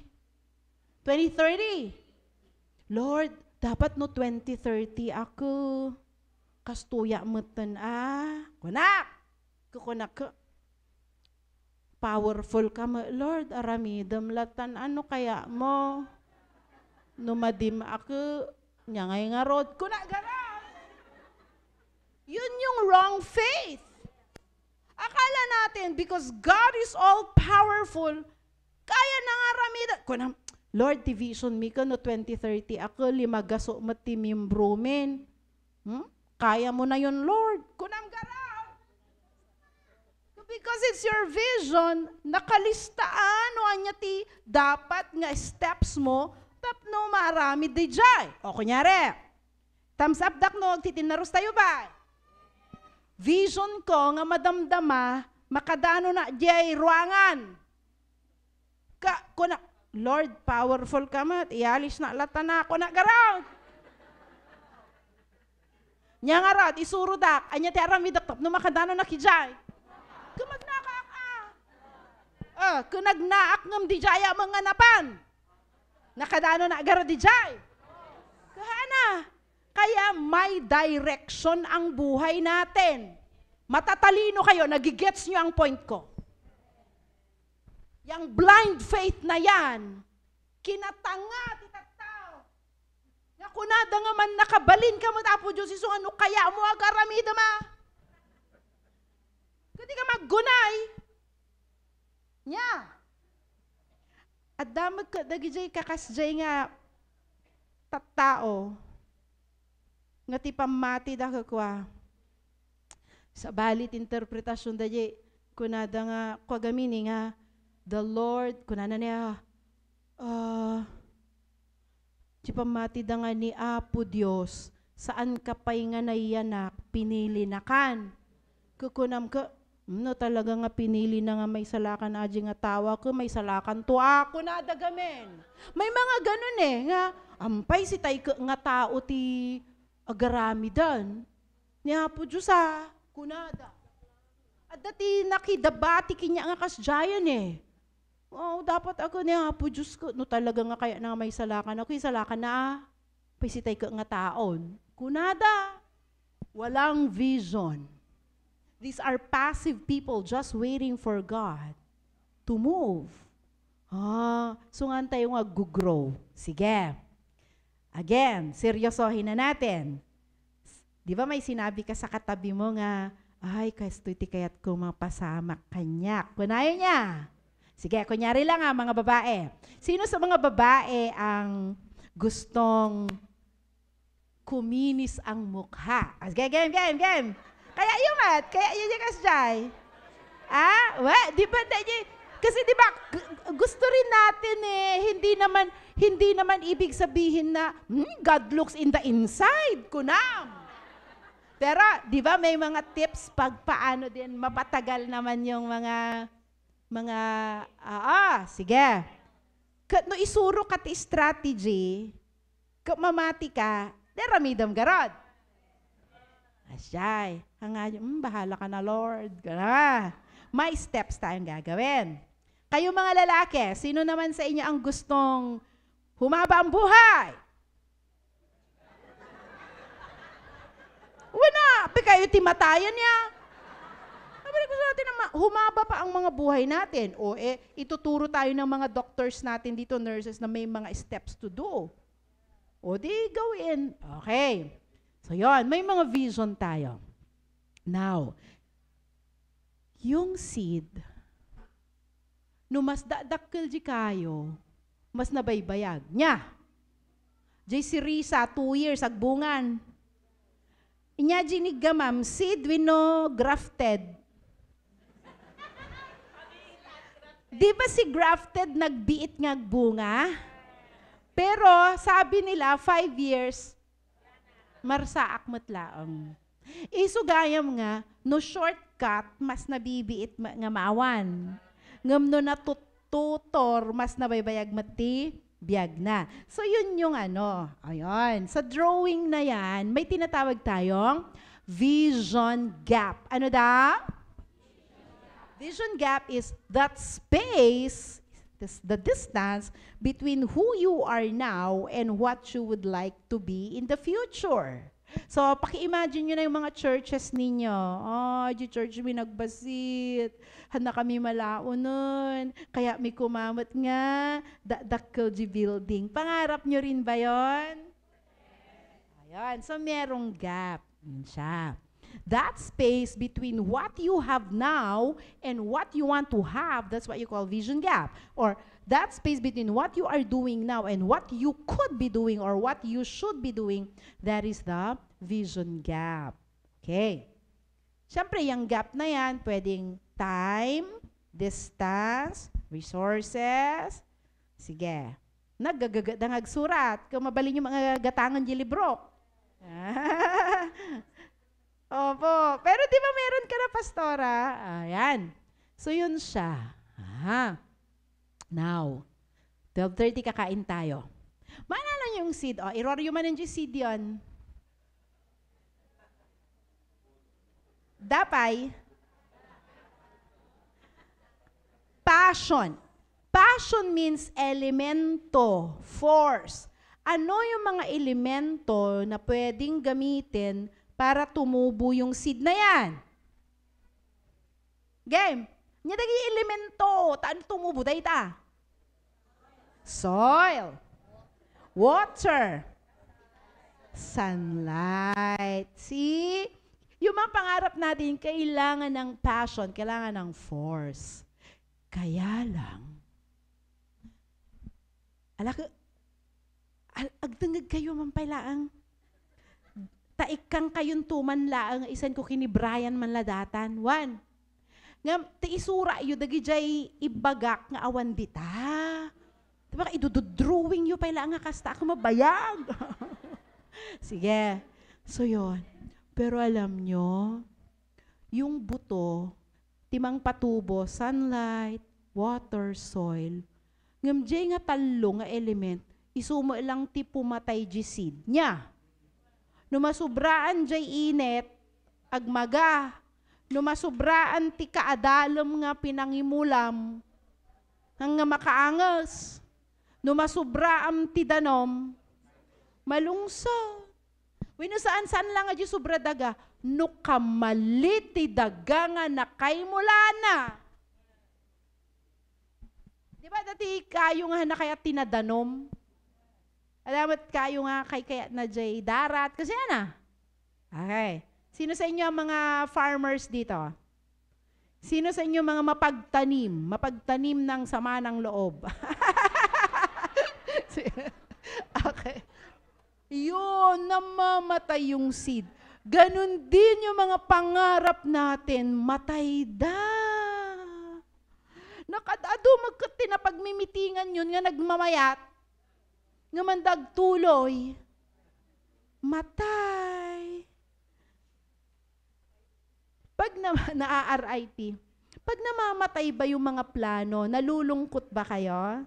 Lord, dapat no 2030 ako. Kastuya mutan kunak ka. Powerful ka mo, Lord, aramidam latan, ano kaya mo? Numadim ako, nyangay nga rod, kunak gara. Yun yung wrong faith. Akala natin, because God is all powerful, kaya na nga ramida. Kunang, Lord, division mi ka no 2030, ako limagaso matimim-brumin. Kaya mo na yun, Lord. Kunang garaw. Because it's your vision, nakalistaan o anya ti dapat nga steps mo, tapno marami di jay. O kunyari, thumbs up dak no, titinaros tayo ba? Vision ko nga madamdama, makadano na jay ruangan. Lord, powerful ka mat, ialis na lata na ako na garaw. Nya nga rod, isuro dak, anya ti aramidak tap, no makadano na kijay. Kumagnaka ka. Kunagnaak ngam di jaya mga napan. Nakadano na agaro di jay. Kahana. Kaya may direction ang buhay natin. Matatalino kayo, nagigets nyo ang point ko. Yang blind faith na yan, kinatanga titataw. Nga kunada nga man nakabalin ka mo tapo Diyos iso ano kaya mo agaramida ma. Kuti ka maggunay. Nya. At damag ka, dagijay kakasjay nga tattao. Nga ti pamati da kakwa. Sa balit interpretasyon da jay, kunada nga, kwa gamini nga, the Lord, kunana niya, ti pamati da nga ni Apo Diyos, saan ka pa'y nga naiyanak, pinili na kan. Kukunam ka, no talaga nga pinili na nga may salakan aji nga tawa ko, may salakan to ako na dagamen. May mga ganun nga, ampay si tay nga tao ti agaramidan. Niya po Diyos kunada. At dati nakidabati kinya nga kasjayan dapat ako niya po Diyos ko, no talaga nga kaya na may salakan ako, yung salakan na, pay si tay nga taon. Kunada. Walang vision. These are passive people just waiting for God to move. So nga tayo nga gugrow. Sige. Again, seryosohin na natin. Di ba may sinabi ka sa katabi mo nga, ay, kastoy ti kayat ko mapasama kanyak. Kunayo niya. Sige, kunyari lang mga babae. Sino sa mga babae ang gustong kuminis ang mukha? Game. Kaya yumat, kaya yun yung kasjay. Di ba, kasi di ba, gusto rin natin hindi naman ibig sabihin na, God looks in the inside, kunam. Pero, di ba, may mga tips pag paano din, mapatagal naman yung mga sige. No isuro ka ti strategy, mamati ka, deramidam garod. Asyay, bahala ka na Lord. May steps tayong gagawin. Kayo mga lalaki, sino naman sa inyo ang gustong humaba ang buhay? Wala, kayo timatayan niya. Sabi ko natin na humaba pa ang mga buhay natin. O ituturo tayo ng mga doctors natin dito, nurses, na may mga steps to do. O di gawin. Okay. So yon, may mga vision tayo. Now, yung seed, no mas dadakkel di kayo, mas nabaybayag niya. Jay si Risa, 2 years, agbungan. Inya jiniga ma'am, seed wino grafted. Di ba si grafted nagbiit nga bunga? Pero sabi nila, 5 years, marsaak matlaang. Isugayam nga, no shortcut, mas nabibiit nga maawan. Ngam no natututor, mas nabaybayag mati, biyag na. So yun yung ayun. Sa drawing na yan, may tinatawag tayong vision gap. Ano daw? Vision gap is that space, the distance between who you are now and what you would like to be in the future. So, paki-imagine nyo na yung mga churches ninyo. Di church may nagbasit. Hana kami malao nun. Kaya may kumamot nga. Dakkel di building. Pangarap nyo rin ba yon? Ayun. So, merong gap. Yun siya. That space between what you have now and what you want to have, that's what you call vision gap. Or that space between what you are doing now and what you could be doing or what you should be doing, that is the vision gap. Okay. Siyempre, yung gap na yan, pwedeng time, distance, resources. Sige. Nagsurat. Kung mabalin yung mga gatangan di libro. Opo. Pero di ba meron ka na, pastora? Ayan. So, yun siya. Now, 12:30 kakain tayo. Maalala yung seed. Iroryo man yung seed yun. Dapay. Passion. Passion means elemento, force. Ano yung mga elemento na pwedeng gamitin para tumubo yung seed na yan? Game. Nya dagi elemento, taan tumubo dayta? Soil, water, sunlight. See? Yung mga pangarap natin, kailangan ng passion, kailangan ng force. Kaya lang, agdangag kayo mampailaang. Taikang kayong tuman laang, isan ko kinibrayan man ladatan. 1. Nga, taisura yu, dagi jay ibagak nga awan bita. Diba, idududrawing yu, paila nga kasta ako mabayag. Sige. So, yun. Pero alam nyo, yung buto, timang patubo, sunlight, water, soil, ngam jay nga talo nga element, isumo lang ti pumatay di seed niya. Numasubraan jay init, agmaga, numasubraan ti kaadalom nga pinangimulam, nga makaangas, numasubraan ti danom, malungso. Wino saan lang nga di sobra daga, no kamalit ti daga nga nakaimulana. Di ba dati kayo nga na kaya tinadanom? Alamat kayo nga kaya na jay darat. Kasi na. Okay. Sino sa inyo ang mga farmers dito? Sino sa inyo mga mapagtanim? Mapagtanim ng sama ng loob. Okay. Yun, namamatay yung seed. Ganon din yung mga pangarap natin, matay da. Nakadado magkati na pagmimitingan yun, nga nagmamayat, nga mandag tuloy, matay. Pag na-RIP, Pag namamatay ba yung mga plano, nalulungkot ba kayo?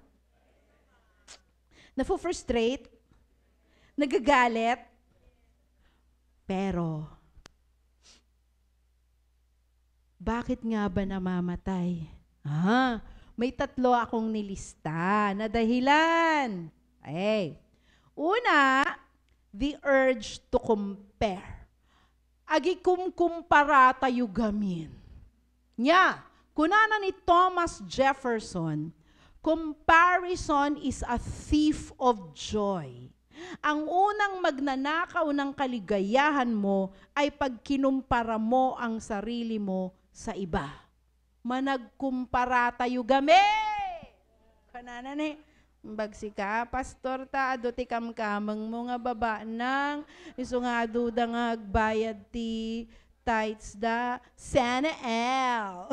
Nafo-frustrate? Nagagalit? Pero, bakit nga ba namamatay? May 3 akong nilista na dahilan. Una, the urge to compare. Agi kumkumpara tayo gamin. Kunana ni Thomas Jefferson, comparison is a thief of joy. Ang unang magnanakaw ng kaligayahan mo ay pag kinumpara mo ang sarili mo sa iba. Managkumpara tayo game. Kanana ni, bagsika, pastor ta, ado ti kamkamang mo nga baba nang, iso nga duda nga agbayad ti tights da, sana all.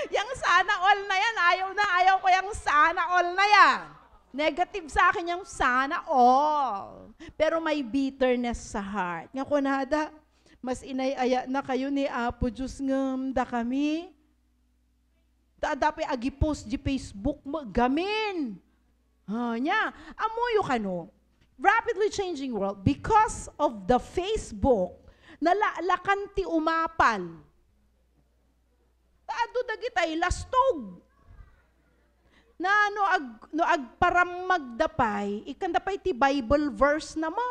Yang sana all na yan, ayaw ko yung sana all na yan. Negative sa akin yung sana all. Pero may bitterness sa heart. Nga kunada, mas inayaya na kayo ni Apo Diyos da kami. Dapat agi-post di Facebook mo, gamin. Amuyo ka no. Rapidly changing world, because of the Facebook, nalalakan ti umapal. Ado dagitay lastog. Na no agparam magdapay, ikan dapay ti Bible verse na mo.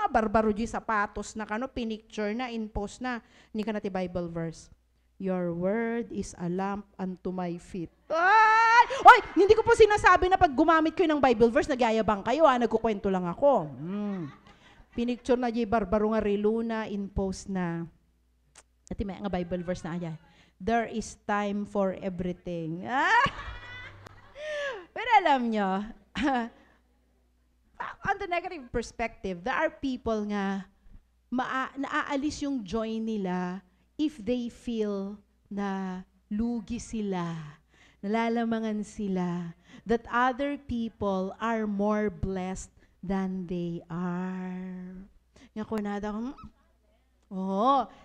Barbaro di sapatos na kano, pinicture na, in-post na. Hindi ka na ti Bible verse. Your word is a lamp unto my feet. Oy, hindi ko po sinasabi na pag gumamit kayo ng Bible verse, nagyayabang kayo, nagkukwento lang ako. Pinicture na di barbaro nga relo na, in-post na. At may nga Bible verse na ayan. There is time for everything. Pero alam nyo, on the negative perspective, there are people nga naaalis yung joy nila if they feel na lugi sila, nalalamangan sila, that other people are more blessed than they are. Nga kunada ko,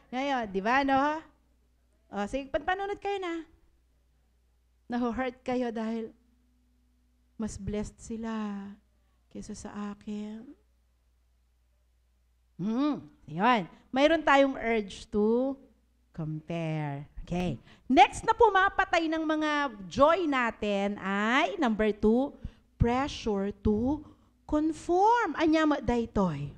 ngayon, di ba, no? Sige, panunod kayo na. Naho-hurt kayo dahil mas blessed sila kaysa sa akin. Yun. Mayroon tayong urge to compare. Okay. Next na pumapatay ng mga joy natin ay, number 2, pressure to conform. Anya daytoy.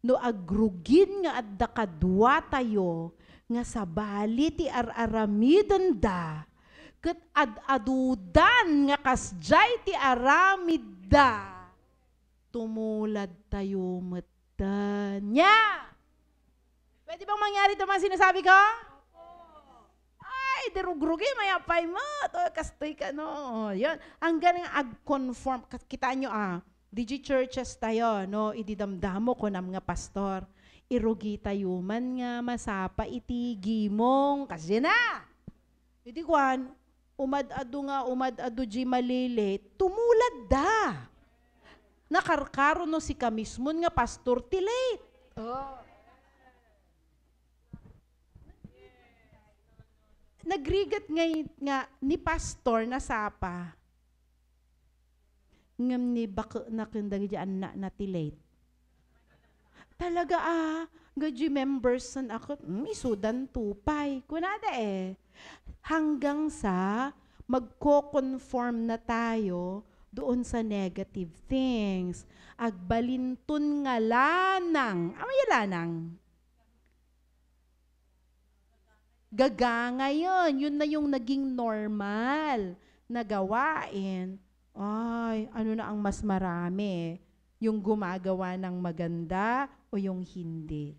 No agrugin nga adda kadwa tayo, nga sabali ti araramidan da, ket ad-adudan nga kasjay ti aramida, tumulad tayo metanya. Pwede bang mangyari ito mga sinasabi ko? Ay, derugrugi, mayapay mo, kastoy ka no. Yan, ang galing ag-conform, kita nyo digi churches tayo, no, ididamdamo ko ng mga pastor, irugi tayo man nga masapa iti gimong kasi na. Iti kwan, umad-ado di malili, tumulad da. Nakarkaro no si kamismon nga pastor ti late. Nagrigat nga ni pastor na sapa, ngam ni bako na kundag dyan na ti late. Talaga gaji members san ako, isudan tupay. Kunada hanggang sa magko-conform na tayo doon sa negative things. Agbalintun nga lanang. Amay lanang. Gaga ngayon. Yun na yung naging normal na gawain. Ay, ano na ang mas marami? Yung gumagawa ng maganda o yung hindi.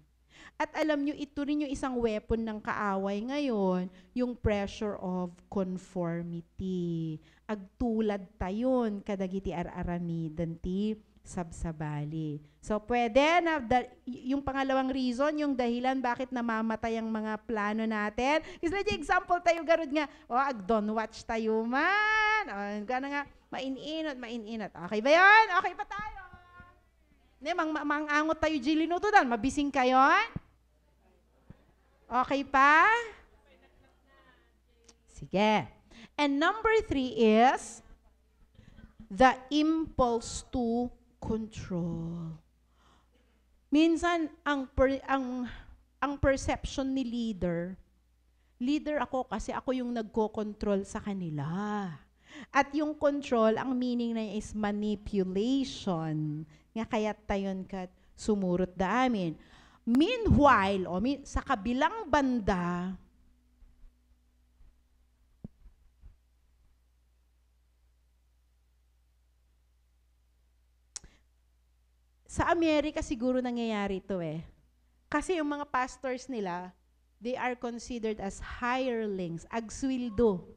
At alam nyo, ito rin yung isang weapon ng kaaway ngayon, yung pressure of conformity. Agtulad tayon, kadagiti araramidan ti sabsabali. So, pwede na, yung pangalawang reason, yung dahilan bakit namamatay ang mga plano natin. Isla di example tayo, garod nga, ag-don't watch tayo man. Gana nga, maininot. Okay ba yan? Okay pa tayo? Mangangot tayo, Jilino to dan. Mabising kayo? Okay pa? Sige. And number 3 is the impulse to control. Minsan, ang perception ni leader ako kasi ako yung nagko-control sa kanila. At yung control, ang meaning na is manipulation. Nga kaya tayon kat sumurot da amin. Meanwhile, sa kabilang banda, sa Amerika siguro nangyayari ito eh. Kasi yung mga pastors nila, they are considered as hirelings, agswilduda.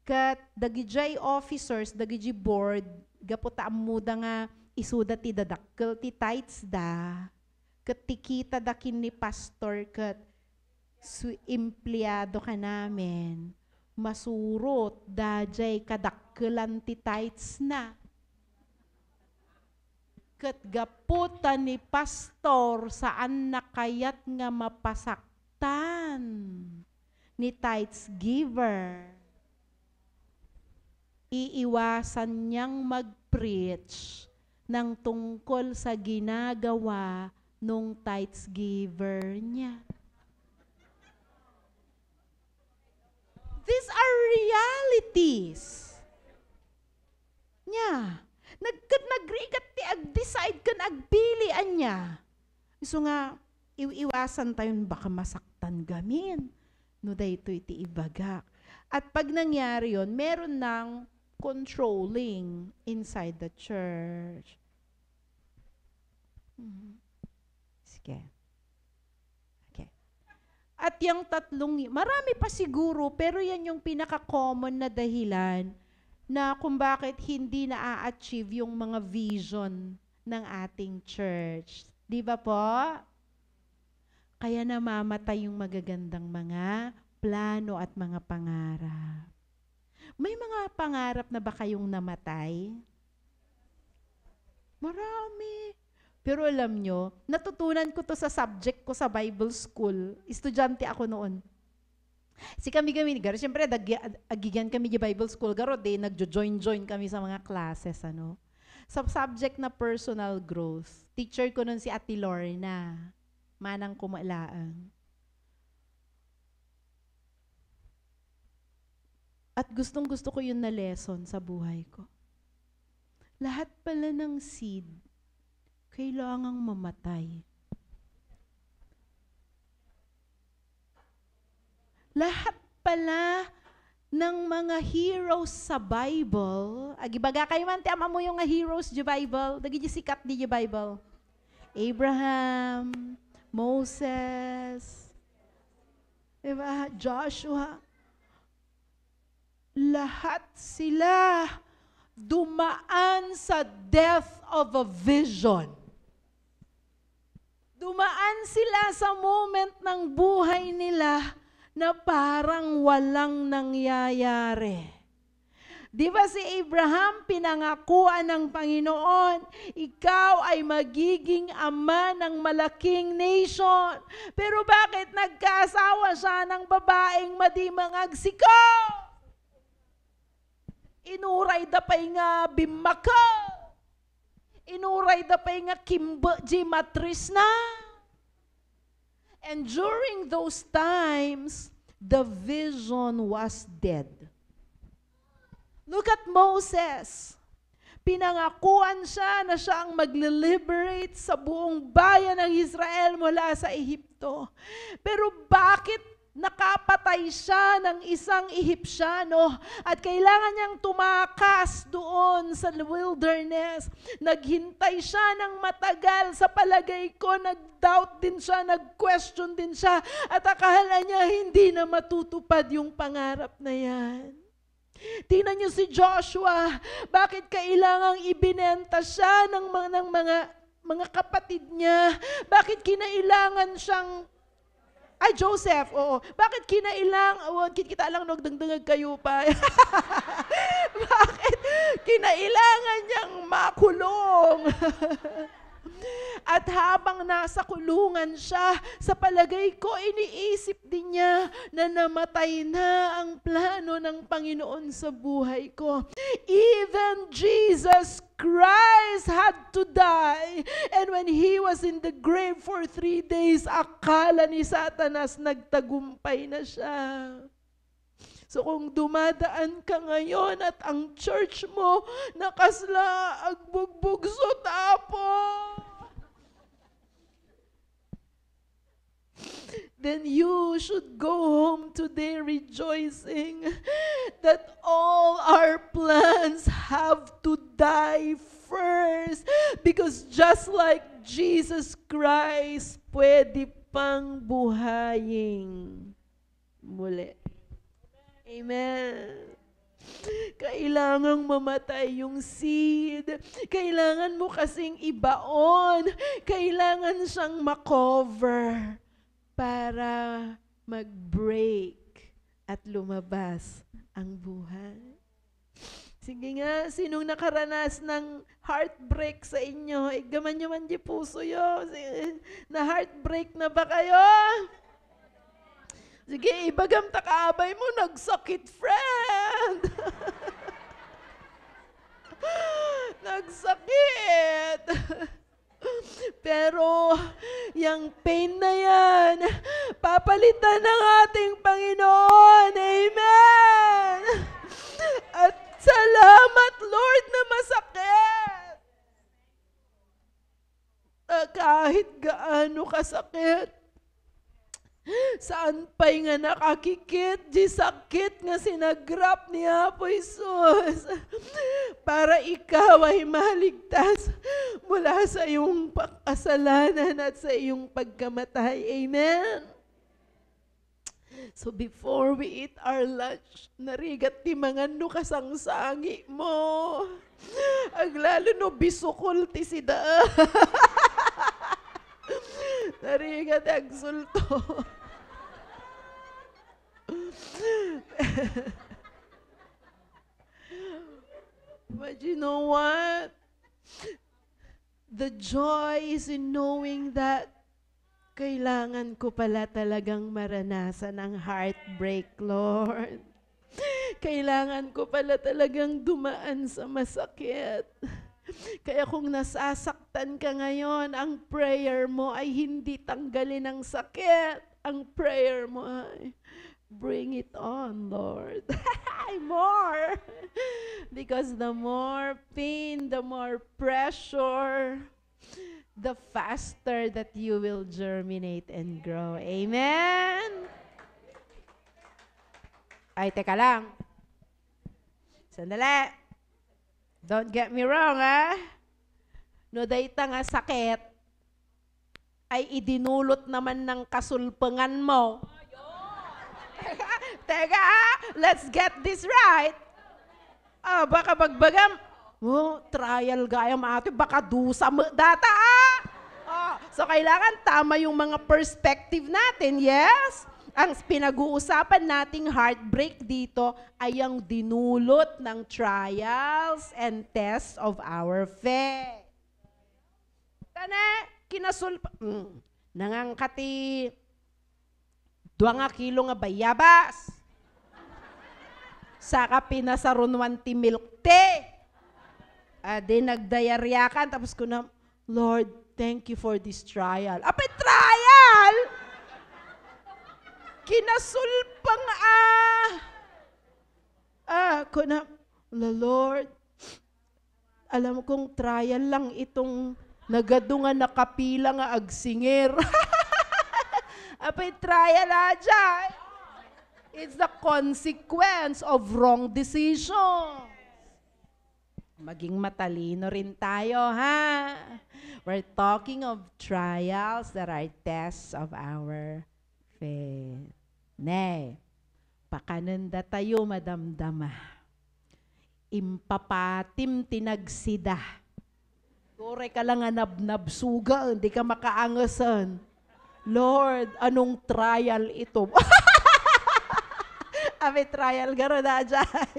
Kat dagijay officers, dagijay board, gaputa amuda nga isuda ti dadakkel ti tithes da. Kat tikita dakin ni pastor kat empleyado ka namin. Masurot dajay kadakkelan ti tithes na. Kat gaputa ni pastor saan nakayat nga mapasaktan ni tithes giver. Iiwasan niyang mag-preach ng tungkol sa ginagawa nung tithes giver niya. These are realities. Nya. Nagrigat ti ag-decide kan agpilian niya. So nga, iwasan tayon baka masaktan gamin. No dayto iti ibagak. At pag nangyari yon, meron ng controlling inside the church. Sige. Okay. At yung tatlong, marami pa siguro, pero yan yung pinaka-common na dahilan na kung bakit hindi na-achieve yung mga vision ng ating church. Di ba po? Kaya namamatay yung magagandang mga plano at mga pangarap. May mga pangarap na ba kayong namatay? Marami. Pero alam nyo, natutunan ko to sa subject ko sa Bible School. Estudyante ako noon. Si kami, garo, siyempre, agigan kami di Bible School, garo, nagjo-join kami sa mga classes, ano. Sa subject na personal growth, teacher ko nun si Ate Lorna, manang kumalaang. At gustong-gusto ko yun na lesson sa buhay ko. Lahat pala ng seed, kailangang mamatay. Lahat pala ng mga heroes sa Bible, agibaga kayo man, tiama mo yung heroes di Bible, dagi sikat di Bible. Abraham, Moses, diba? Joshua, lahat sila dumaan sa death of a vision. Dumaan sila sa moment ng buhay nila na parang walang nangyayari. Di ba si Abraham pinangakuan ng Panginoon, ikaw ay magiging ama ng malaking nation. Pero bakit nagkaasawa siya ng babaeng madimangagsiko? Inuray da pa'y nga bimaka. Inuray da pa'y nga kimba di matris na. And during those times, the vision was dead. Look at Moses. Pinangakuan siya na siya ang magle-liberate sa buong bayan ng Israel mula sa Ehipto. Pero bakit nakapatay siya ng isang Ehipsyano at kailangan niyang tumakas doon sa wilderness? Naghintay siya ng matagal. Sa palagay ko, nag-doubt din siya, nag-question din siya at akala niya hindi na matutupad yung pangarap na yan. Tingnan niyo si Joshua, bakit kailangang ibinenta siya ng mga kapatid niya? Bakit kinailangan siyang Joseph, oo. Bakit kita lang nagdangdangag kayo pa? Bakit kinailangan niyang makulong? At habang nasa kulungan siya, sa palagay ko, iniisip din niya na namatay na ang plano ng Panginoon sa buhay ko. Even Jesus Christ had to die. And when He was in the grave for 3 days, akala ni Satanas nagtagumpay na siya. So kung dumadaan ka ngayon at ang church mo nakasla agbugbog sa tapo, then you should go home today rejoicing that all our plans have to die first. Because just like Jesus Christ, pwede pang buhayin muli. Amen. Kailangang mamatay yung seed. Kailangan mo kasing ibaon. Kailangan siyang makover para mag-break at lumabas ang buhay. Sige nga, sinong nakaranas ng heartbreak sa inyo? Gaman nyo man di puso yun. Na heartbreak na ba kayo? Sige, ibagam takabay mo, nagsakit, friend. Nagsakit. Pero, yung pain na yan, papalitan ng ating Panginoon. Amen. At salamat, Lord, na masakit. Kahit gaano kasakit, saan pa'y nga nakakikit, di sakit nga sinagrap ni Apo Isus para ikaw ay maligtas mula sa iyong kasalanan at sa iyong pagkamatay. Amen? So before we eat our lunch, narigat ti mga no kasangsangi mo. Aglalo no bisukol ti sida. Narigat ang sulto. But you know what? The joy is in knowing that kailangan ko pala talagang maranasan ang heartbreak, Lord. Kailangan ko pala talagang dumaan sa masakit. Kaya kung nasasaktan ka ngayon, ang prayer mo ay hindi tanggalin ang sakit. Ang prayer mo ay, bring it on, Lord. More. Because the more pain, the more pressure, the faster that you will germinate and grow. Amen? Ay, teka lang. Sandali. Don't get me wrong, ha? No dayta nga sakit, ay idinulot naman ng kasulpangan mo. Teka, let's get this right. Baka bagbagam, trial gayam ate, baka dusa mo data, So kailangan tama yung mga perspective natin, yes? Ang pinag-uusapan nating heartbreak dito ay ang dinulot ng trials and tests of our faith. Tane, nangangkati 2 kilo nga bayabas. Saka pinasarunwan ti milk tea. Di nagdayarya ka, tapos ko na, Lord, thank you for this trial. Apay trial! Kinasulpang ko na, Lord, alam kong trial lang itong nagadungan nakapila nga agsingir. Apay trial dyan. It's the consequence of wrong decisions. Maging matalino rin tayo, ha? We're talking of trials that are tests of our faith. Ne, pakananda tayo madamdama. Impapatim tinagsida. Tore ka lang nga nabnabsuga, hindi ka makaangasan. Lord, anong trial ito? Ame trial garo na dyan.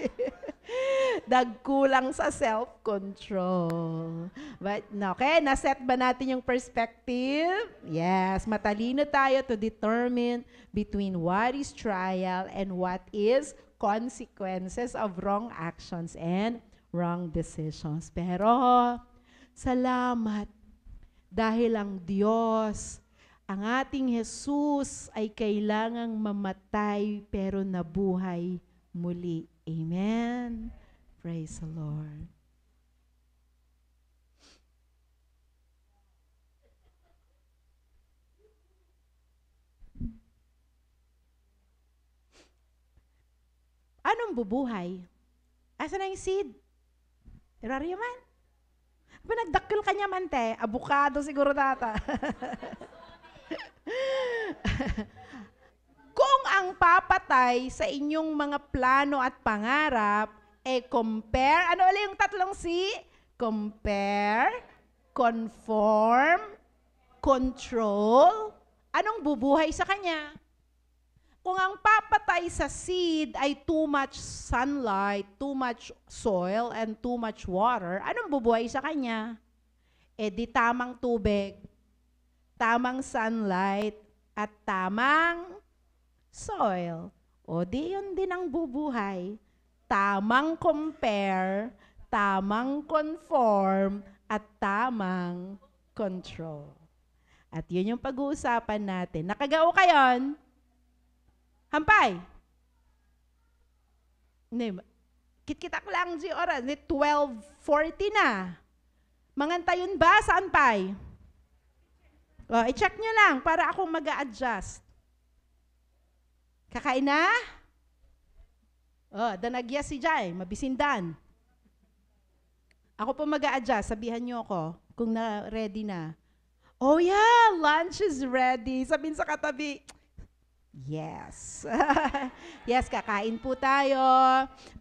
Dagkulang sa self-control. But, okay, naset ba natin yung perspective? Yes, matalino tayo to determine between what is trial and what is consequences of wrong actions and wrong decisions. Pero, salamat dahil ang Diyos, ang ating Jesus ay kailangang mamatay pero nabuhay muli. Amen. Praise the Lord. Anong bubuhay? Asa na yung seed? Eraryo man? Nagdakil ka niya man, te. Abukado siguro data. Kung ang papatay sa inyong mga plano at pangarap, compare, ano ulit yung tatlong C? Compare, conform, control. Anong bubuhay sa kanya? Kung ang papatay sa seed ay too much sunlight, too much soil, and too much water, anong bubuhay sa kanya? Di tamang tubig, tamang sunlight, at tamang soil. O di yun din ang bubuhay. Tamang compare, tamang conform, at tamang control. At yun yung pag-uusapan natin. Nakagao ka yun? Hampay. Kitkitak lang si oras. 12:40 na. Mangantayon ba? Saan pay? I-check nyo lang para ako mag-a-adjust. Kakain na? Danagya si Jai. Mabisindan. Ako po mag-a-adjust. Sabihan nyo ako kung ready na. Oh yeah, lunch is ready. Sabihin sa katabi, yes. Yes, kakain po tayo.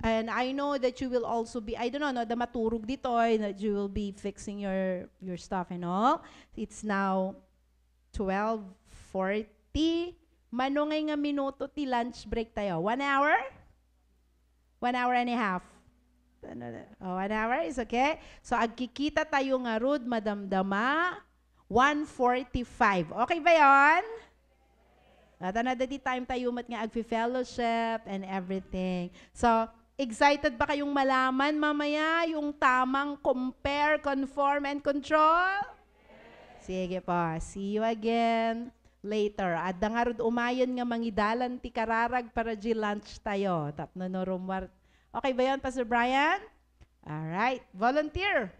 And I know that you will also be, I don't know, no, maturog dito, that you will be fixing your stuff and all. It's now 12:40. Manungay nga minuto ti lunch break tayo. 1 hour? 1 hour and a half. 1 hour is okay. So, agkikita tayo nga rud, madamdama, 1:45. Okay ba yon? At another time tayo mat nga agfi-fellowship and everything. So, excited ba kayong malaman mamaya yung tamang compare, conform, and control? Sige po. See you again later. Adda nga rod umayon nga mangidalan ti kararag para di lunch tayo. Tapno no rumwar. Okay ba yan, Pastor Brian? Alright. Volunteer.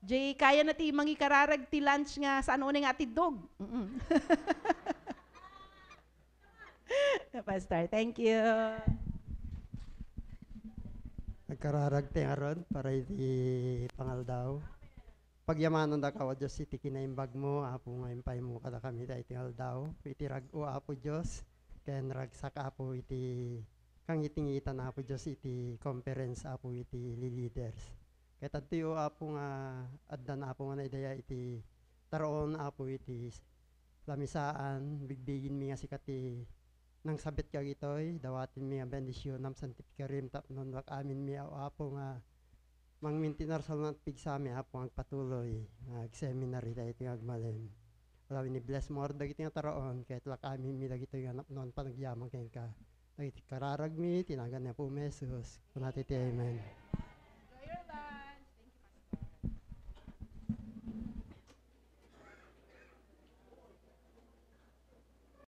Jay, kaya na ti mangikararag ti lunch nga saan unang atidog? Pastor, thank you. Nagkararag ti aron para iti pangaldaw. Pagyamanon da ka, Diyos, iti kinaimbag mo, apo nga impay mo kada kami da iti aldaw. Iti rag-o, apo Diyos, ken ragsak apo iti kang itingitan apo Diyos iti conference apo iti leaders. Kaya tadtiyo apo nga addan apo nga naidaya iti taroon apo iti lamisaan, bigbigin mi nga sikati nang sabit ka gitoy, dawatin mi nga bendisyon nam santificarim tapnon wak amin mi apo nga mangmintinar sa mga pigsami apo ang patuloy ag-seminary da iti agmalen. Wala ni bless more dagiti nga taroon kahit lak amin mi dagito nga non panagyaman ken ka. Dagiti kararag mi tinagan na po mesos. Kunati ti amen. Enjoy your lunch.